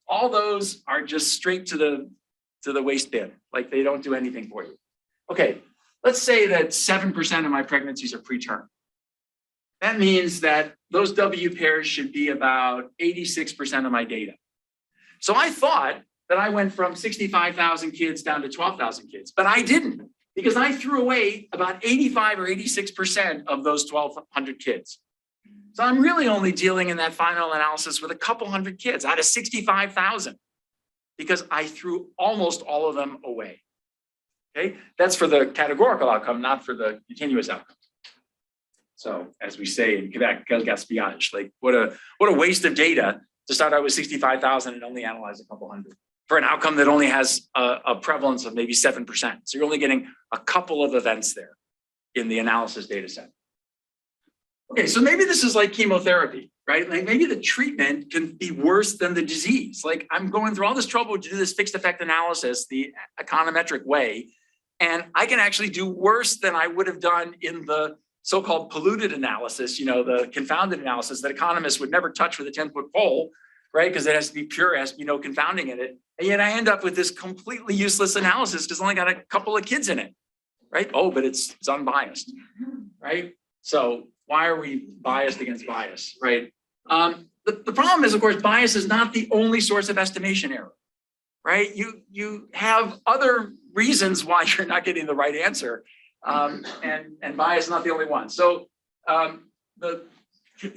All those are just straight to the waste bin, like they don't do anything for you. Okay, let's say that 7% of my pregnancies are preterm. That means that those W pairs should be about 86% of my data. So I thought that I went from 65,000 kids down to 12,000 kids, but I didn't, because I threw away about 85 or 86% of those 1,200 kids. So I'm really only dealing in that final analysis with a couple hundred kids out of 65,000, because I threw almost all of them away. Okay, that's for the categorical outcome, not for the continuous outcome. So as we say in Quebec, quel gaspillage, like what a waste of data to start out with 65,000 and only analyze a couple hundred for an outcome that only has a prevalence of maybe 7%. So you're only getting a couple of events there in the analysis data set. Okay, so maybe this is like chemotherapy, right? Like maybe the treatment can be worse than the disease. Like I'm going through all this trouble to do this fixed effect analysis the econometric way, and I can actually do worse than I would have done in the so-called polluted analysis, you know, the confounded analysis that economists would never touch with a 10-foot pole, right? Because it has to be pure, it has to be no confounding in it. And yet I end up with this completely useless analysis because it's only got a couple of kids in it, right? Oh, but it's unbiased, right? So why are we biased against bias, right? The problem is, of course, bias is not the only source of estimation error, right? You have other reasons why you're not getting the right answer, and bias is not the only one. So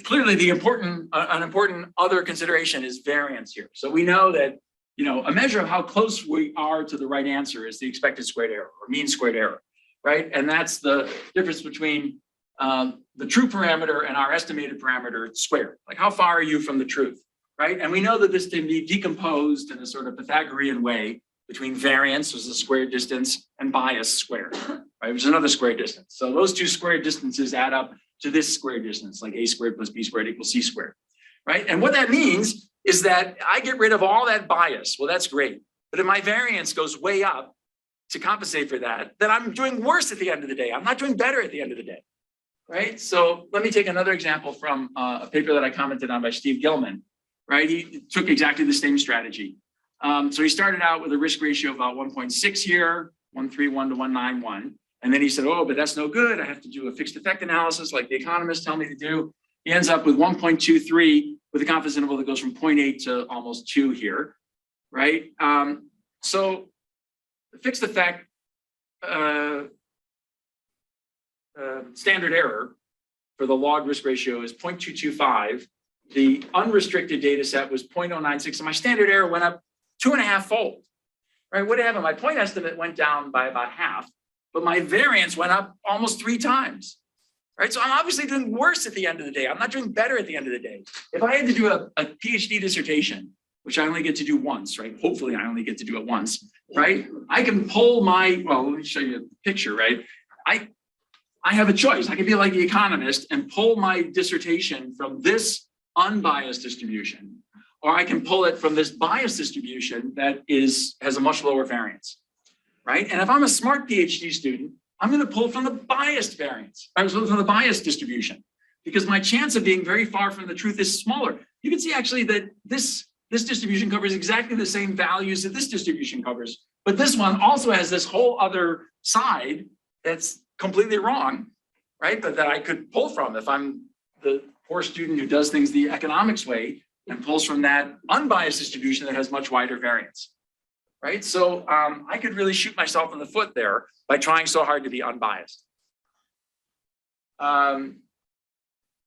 clearly an important other consideration is variance here. So we know that, you know, a measure of how close we are to the right answer is the expected squared error or mean squared error, right? And that's the difference between the true parameter and our estimated parameter squared. Like how far are you from the truth, right? And we know that this can be decomposed in a sort of Pythagorean way between variance, which is the squared distance, and bias squared, right? Which is another squared distance. So those two squared distances add up to this squared distance, like a squared plus b squared equals c squared, right? And what that means is that I get rid of all that bias. Well, that's great. But if my variance goes way up to compensate for that, then I'm doing worse at the end of the day. I'm not doing better at the end of the day, right? So let me take another example from a paper that I commented on by Steve Gilman, right? He took exactly the same strategy. So he started out with a risk ratio of about 1.6 here, 131 to 191. And then he said, oh, but that's no good. I have to do a fixed effect analysis like the economists tell me to do. He ends up with 1.23 with a confidence interval that goes from 0.8 to almost 2 here, right? So the fixed effect standard error for the log risk ratio is 0.225. The unrestricted data set was 0.096. So my standard error went up 2.5-fold, right? What happened? My point estimate went down by about half, but my variance went up almost 3 times, right? So I'm obviously doing worse at the end of the day. I'm not doing better at the end of the day. If I had to do a PhD dissertation, which I only get to do once, right? Hopefully I only get to do it once, right? I can pull my, well, let me show you a picture, right? I have a choice. I can be like the economist and pull my dissertation from this unbiased distribution, or I can pull it from this biased distribution that has a much lower variance, right? And if I'm a smart PhD student, I'm going to pull from the biased variance, from the biased distribution, because my chance of being very far from the truth is smaller. You can see actually that this distribution covers exactly the same values that this distribution covers, but this one also has this whole other side that's completely wrong, right? But that I could pull from if I'm the poor student who does things the economics way and pulls from that unbiased distribution that has much wider variance, right? So I could really shoot myself in the foot there by trying so hard to be unbiased. Yeah,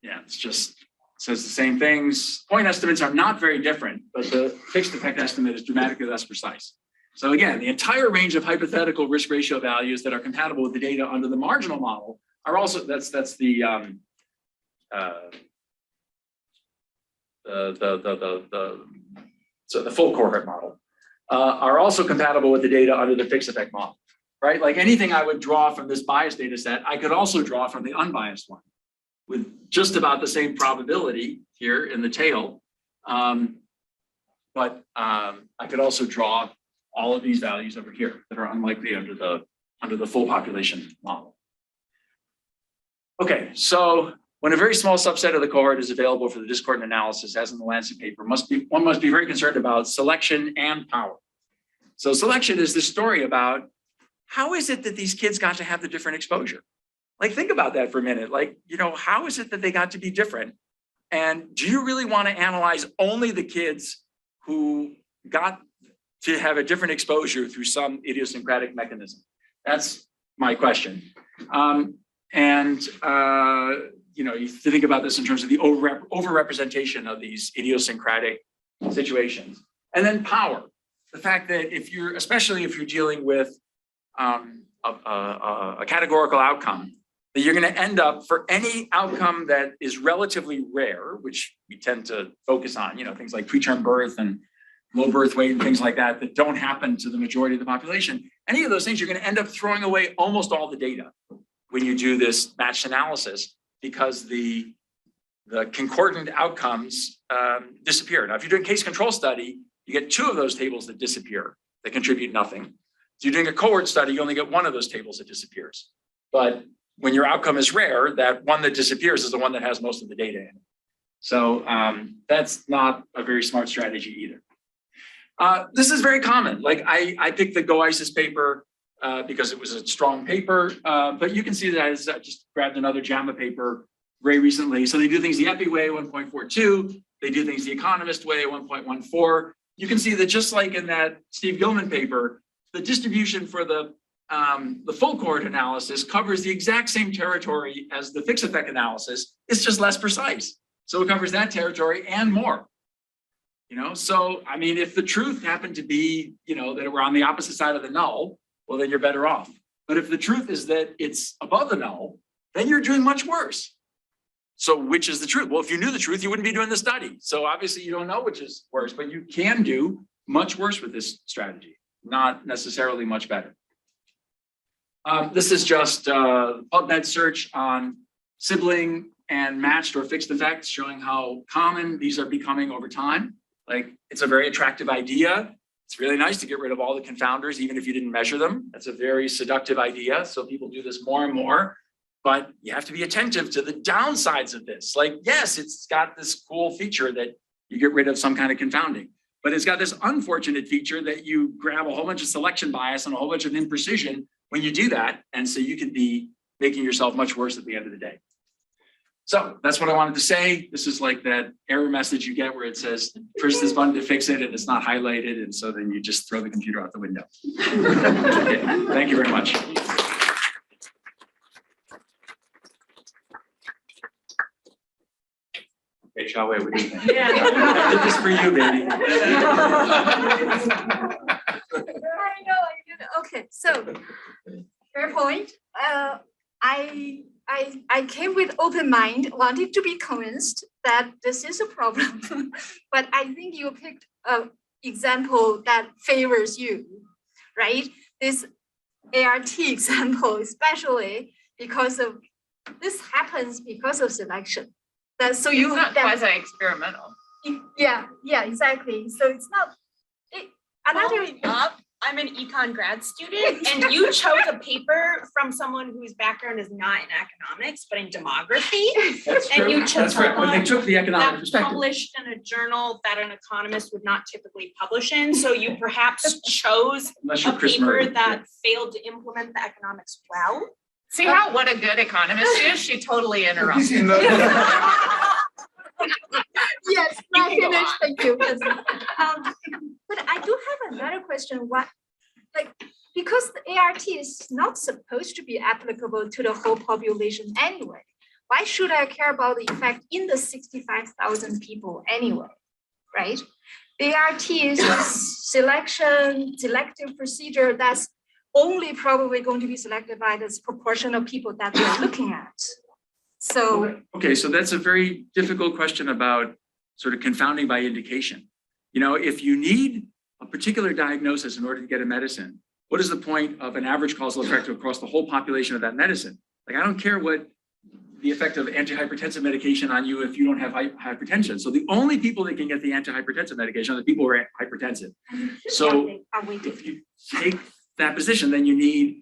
it's just says the same things. Point estimates are not very different, but the fixed effect estimate is dramatically less precise. So again, the entire range of hypothetical risk ratio values that are compatible with the data under the marginal model are also, that's the full cohort model, are also compatible with the data under the fixed effect model, right? Like anything I would draw from this biased data set, I could also draw from the unbiased one with just about the same probability here in the tail. But I could also draw all of these values over here that are unlikely under the full population model. Okay, so when a very small subset of the cohort is available for the discordant analysis, as in the Lansing paper, one must be very concerned about selection and power. So selection is this story about how is it that these kids got to have the different exposure? Like, think about that for a minute. Like, you know, how is it that they got to be different? And do you really want to analyze only the kids who got to have a different exposure through some idiosyncratic mechanism? That's my question. You know, you think about this in terms of the overrepresentation of these idiosyncratic situations. And then power, the fact that especially if you're dealing with a categorical outcome, that you're going to end up for any outcome that is relatively rare, which we tend to focus on, things like preterm birth and low birth weight and things like that, that don't happen to the majority of the population. Any of those things, you're going to end up throwing away almost all the data when you do this matched analysis, because the concordant outcomes disappear. Now, if you're doing case control study, you get 2 of those tables that disappear, that contribute nothing. If you're doing a cohort study, you only get 1 of those tables that disappears. But when your outcome is rare, that one that disappears is the one that has most of the data in it. So that's not a very smart strategy either. This is very common. Like I picked the GoISIS paper because it was a strong paper, but you can see that I just grabbed another JAMA paper very recently. So they do things the EPI way, 1.42. They do things the economist way, 1.14. You can see that just like in that Steve Gilman paper, the distribution for the full cohort analysis covers the exact same territory as the fixed effect analysis. It's just less precise. So it covers that territory and more. So I mean, if the truth happened to be, that we're on the opposite side of the null, well, then you're better off. But if the truth is that it's above the null, then you're doing much worse. So which is the truth? Well, if you knew the truth, you wouldn't be doing the study. So obviously you don't know which is worse, but you can do much worse with this strategy, not necessarily much better. This is just Pubmed Search on sibling and matched or fixed effects, showing how common these are becoming over time. Like, it's a very attractive idea. It's really nice to get rid of all the confounders, even if you didn't measure them. That's a very seductive idea. So people do this more and more, but you have to be attentive to the downsides of this. Like, yes, it's got this cool feature that you get rid of some kind of confounding, but it's got this unfortunate feature that you grab a whole bunch of selection bias and a whole bunch of imprecision when you do that. And so you could be making yourself much worse at the end of the day. So that's what I wanted to say. This is like that error message you get where it says, push this button to fix it, and it's not highlighted. And so then you just throw the computer out the window. Okay, thank you very much. Okay, Xiaowei, what do you think? Yeah. I did this for you, baby. I know. Okay, so fair point. I came with open mind, wanted to be convinced that this is a problem, but I think you picked an example that favors you, right? This ART example, especially because of this happens because of selection. That so you not quasi-experimental. Yeah, exactly. So it's not. Following up, I'm an econ grad student, and you chose a paper from someone whose background is not in economics, but in demography. That's And true. you chose That's right. When they one took the economic that perspective. published in a journal that an economist would not typically publish in. So you perhaps chose Unless a you're Chris paper Murray. that failed to implement the economics well. See what a good economist is? She totally interrupts. Yes, You I can go finished. on. Thank you. Yes. But I do have another question. What, because the ART is not supposed to be applicable to the whole population anyway, why should I care about the effect in the 65,000 people anyway, right? The ART is a selective procedure that's only probably going to be selected by this proportion of people that we're looking at. So Okay, so that's a very difficult question about sort of confounding by indication. If you need a particular diagnosis in order to get a medicine, what is the point of an average causal effect across the whole population of that medicine? Like, I don't care what the effect of antihypertensive medication on you if you don't have hypertension. So the only people that can get the antihypertensive medication are the people who are hypertensive. So if you take that position, then you need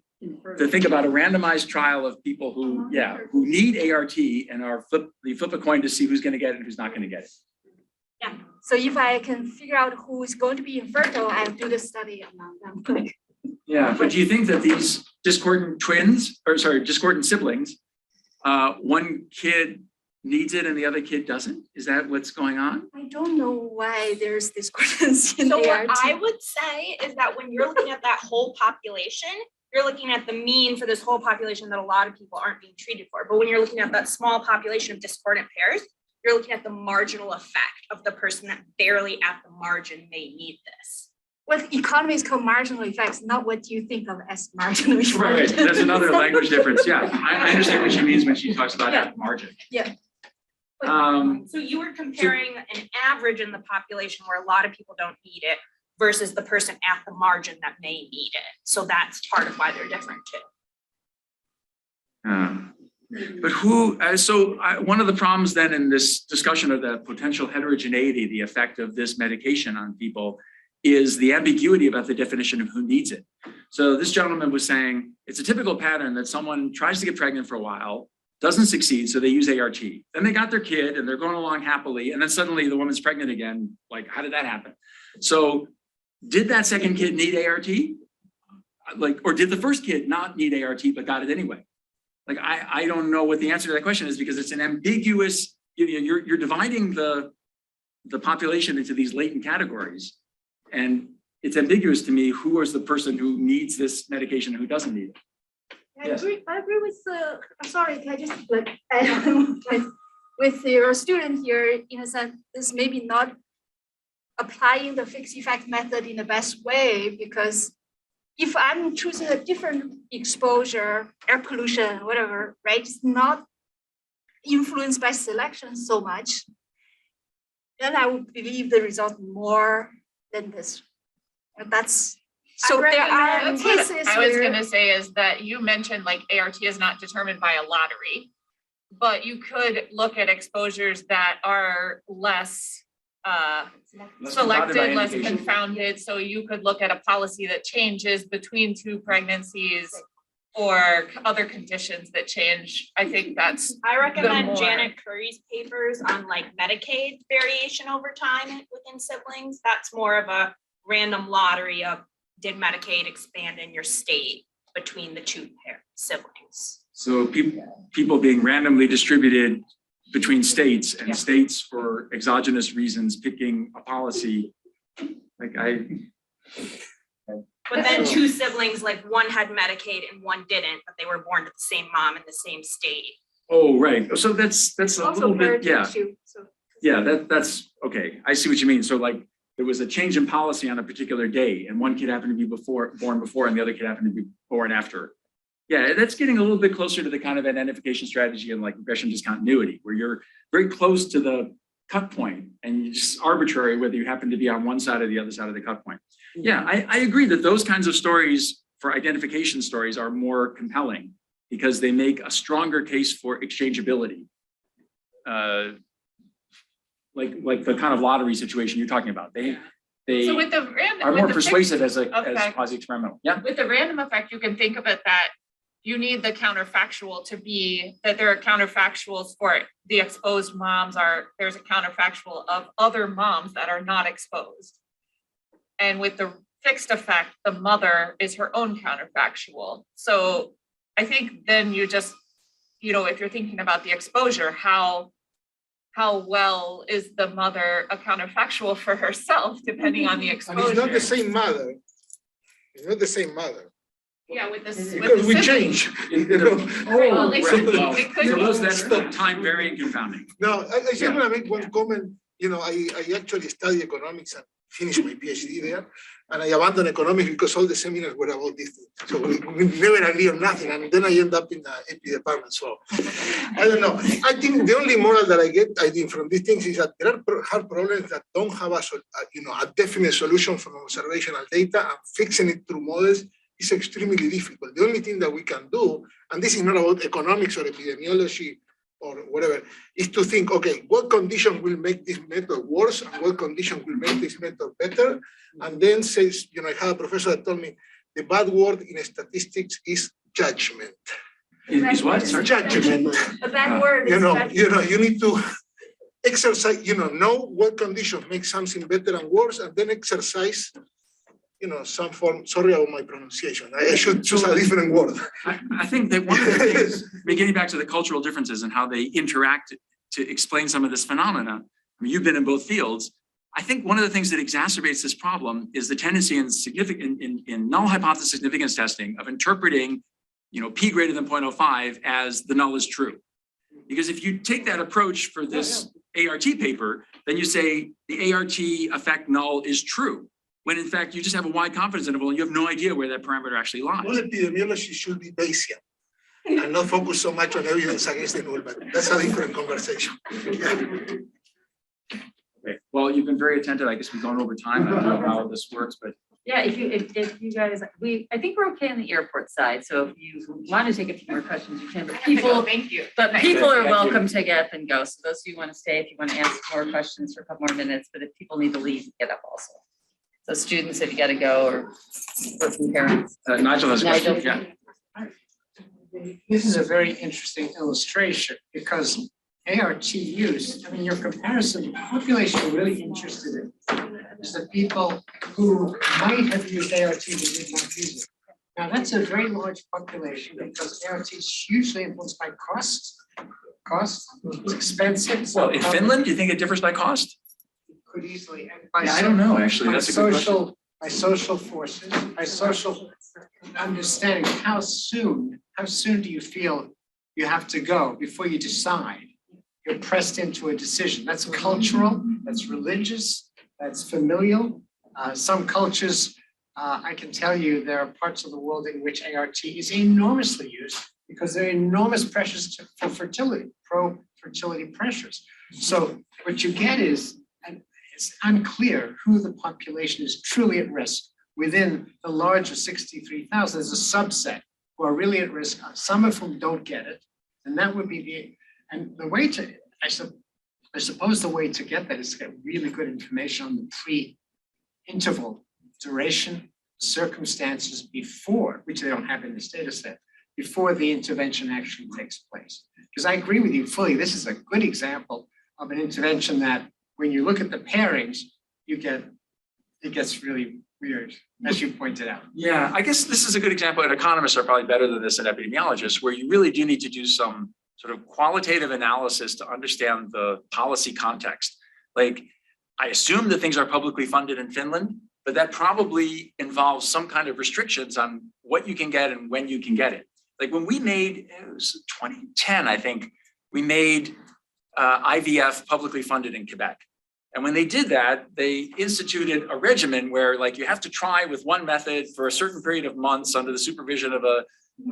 to think about a randomized trial of people who need ART and flip a coin to see who's going to get it and who's not going to get it. yeah, so if I can figure out who is going to be infertile, I'll do the study among them. Yeah, but do you think that these discordant siblings, one kid needs it and the other kid doesn't? Is that what's going on? I don't know why there's discordance in So ART. what I would say is that when you're looking at that whole population, you're looking at the mean for this whole population that a lot of people aren't being treated for. But when you're looking at that small population of discordant pairs, you're looking at the marginal effect of the person that barely at the margin may need this. what economists call marginal effects, not what you think of as marginal effects. Right, that's another language difference. Yeah, I understand what she means when she talks about Yeah. at margin. Yeah. So you were comparing an average in the population where a lot of people don't need it versus the person at the margin that may need it. So that's part of why they're different too. But one of the problems then in this discussion of the potential heterogeneity, the effect of this medication on people, is the ambiguity about the definition of who needs it. So this gentleman was saying it's a typical pattern that someone tries to get pregnant for a while, doesn't succeed, so they use ART. Then they got their kid and they're going along happily, and then suddenly the woman's pregnant again. Like, how did that happen? So did that second kid need ART? Like, or did the first kid not need ART but got it anyway? Like, I don't know what the answer to that question is, because it's an ambiguous, you're dividing the population into these latent categories. And it's ambiguous to me who is the person who needs this medication and who doesn't need it. Yes. I agree with I'm sorry, can I just add on with your student here, in a sense, this maybe not applying the fixed effect method in the best way, because if I'm choosing a different exposure, air pollution, whatever, right, it's not influenced by selection so much, then I would believe the result more than this. And that's, so there are That's what cases I was where, gonna say is that you mentioned like ART is not determined by a lottery, but you could look at exposures that are less Less selected, confounded by less indication. confounded. So you could look at a policy that changes between two pregnancies or other conditions that change. I think that's, I recommend more- Janet Curry's papers on like Medicaid variation over time within siblings. That's more of a random lottery of did Medicaid expand in your state between the two siblings. So people being randomly distributed between states, and states for exogenous reasons picking a policy. Like But then two siblings, like one had Medicaid and one didn't, but they were born to the same mom in the same state. oh, right. So that's a also little bit, parenting yeah. issue, so. Yeah, that's okay. I see what you mean. So like there was a change in policy on a particular day and one kid happened to be born before and the other kid happened to be born after. Yeah, that's getting a little bit closer to the kind of identification strategy and like regression discontinuity, where you're very close to the cut point and you just arbitrary whether you happen to be on one side or the other side of the cut point. Yeah, I agree that those kinds of stories for identification stories are more compelling because they make a stronger case for exchangeability. Like the kind of lottery situation you're talking about. They so with the random, are with more the fixed persuasive as effect- quasi-experimental. Yeah. With the random effect, you can think of it that you need the counterfactual to be that there are counterfactuals for it. The exposed moms there's a counterfactual of other moms that are not exposed. And with the fixed effect, the mother is her own counterfactual. So I think then you just, if you're thinking about the exposure, how well is the mother a counterfactual for herself, depending on the And exposure? it's not the same mother. It's not the same mother. Yeah, with this. Because we change. You know? Well, it could be, Well, it could so be. those that's time varying confounding. No, I just Yeah. want to make one comment. I actually studied economics and finished my PhD there. And I abandoned economics because all the seminars were about this thing. So we never agree on nothing. And then I end up in the AP department. So I don't know. I think the only moral that I think from these things is that there are hard problems that don't have a definite solution from observational data, and fixing it through models is extremely difficult. The only thing that we can do, and this is not about economics or epidemiology or whatever, is to think, okay, what condition will make this method worse and what condition will make this method better? And then says, I had a professor that told me the bad word in statistics is judgment. Is what? It's Sorry. judgment. A bad word is bad. You need to exercise, know what conditions make something better and worse, and then exercise, some form, sorry about my pronunciation. I should choose a different word. I think that one of the things, getting back to the cultural differences and how they interact to explain some of this phenomena, I mean, you've been in both fields. I think one of the things that exacerbates this problem is the tendency in null hypothesis significance testing of interpreting, p greater than 0.05 as the null is true. Because if you take that approach for this ART paper, then you say the ART effect null is true. when in fact you just have a wide confidence interval and you have no idea where that parameter actually lies. All epidemiology should be Bayesian and not focus so much on evidence against the null, but that's a different conversation. Okay. Well, you've been very attentive. I guess we've gone over time. I don't know how this works, but Yeah, if you guys, I think we're okay on the airport side, so if you want to take a few more questions, you can, but people, Thank you. but people are Thank you. welcome to get up and go. So those of you who want to stay, if you want to ask more questions for a couple more minutes, but if people need to leave, get up also. So students, if you got to go, or working parents. Nigel has a question. Nigel. Yeah. This is a very interesting illustration because ART use, I mean, your comparison, the population you're really interested in is the people who might have used ART but did not use it. Now, that's a very large population because ART is hugely influenced by cost. Cost, it's expensive. Well, in Finland, do you think it differs by cost? Could easily. And by Yeah, I don't know, actually. by That's a good question. social, by social forces, by social understanding, how soon do you feel you have to go before you decide? You're pressed into a decision. That's cultural, that's religious, that's familial. Some cultures, I can tell you, there are parts of the world in which ART is enormously used because there are enormous pressures for fertility, pro-fertility pressures. So what you get is, and it's unclear who the population is truly at risk. Within the larger 63,000, there's a subset who are really at risk, some of whom don't get it. And that would be the way to, I suppose the way to get that is to get really good information on the pre-interval duration, circumstances before, which they don't have in this data set, before the intervention actually takes place. Because I agree with you fully, this is a good example of an intervention that when you look at the pairings, it gets really weird, as you pointed out. Yeah, I guess this is a good example, and economists are probably better than this than epidemiologists, where you really do need to do some sort of qualitative analysis to understand the policy context. Like, I assume that things are publicly funded in Finland, but that probably involves some kind of restrictions on what you can get and when you can get it. Like when we made, it was 2010, I think, we made IVF publicly funded in Quebec. And when they did that, they instituted a regimen where like you have to try with one method for a certain period of months under the supervision of a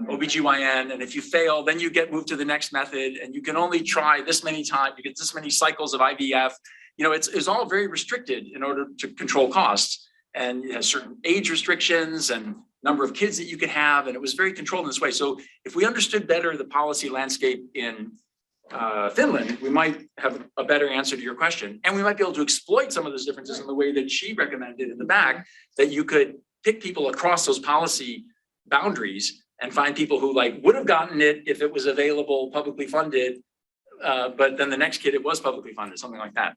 OBGYN. And if you fail, then you get moved to the next method and you can only try this many times, you get this many cycles of IVF. You know, it's all very restricted in order to control costs. And it has certain age restrictions and number of kids that you could have. And it was very controlled in this way. So if we understood better the policy landscape in Finland, we might have a better answer to your question. And we might be able to exploit some of those differences in the way that she recommended in the back, that you could pick people across those policy boundaries and find people who like would have gotten it if it was available, publicly funded, but then the next kid, it was publicly funded, something like that.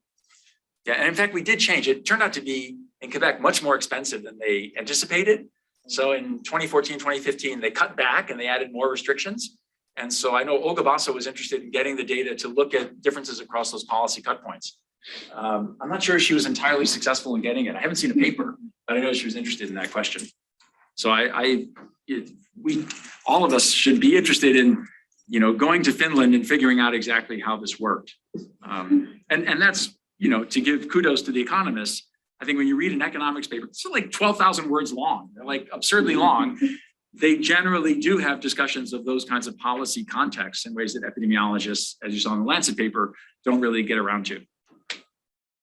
Yeah, and in fact, we did change. It turned out to be, in Quebec, much more expensive than they anticipated. So in 2014, 2015, they cut back and they added more restrictions. And so I know Olga Basso was interested in getting the data to look at differences across those policy cut points. I'm not sure she was entirely successful in getting it. I haven't seen a paper, but I know she was interested in that question. So all of us should be interested in, you know, going to Finland and figuring out exactly how this worked. And that's, you know, to give kudos to the economists. I think when you read an economics paper, it's like 12,000 words long. They're like absurdly long. They generally do have discussions of those kinds of policy contexts in ways that epidemiologists, as you saw in the Lancet paper, don't really get around to.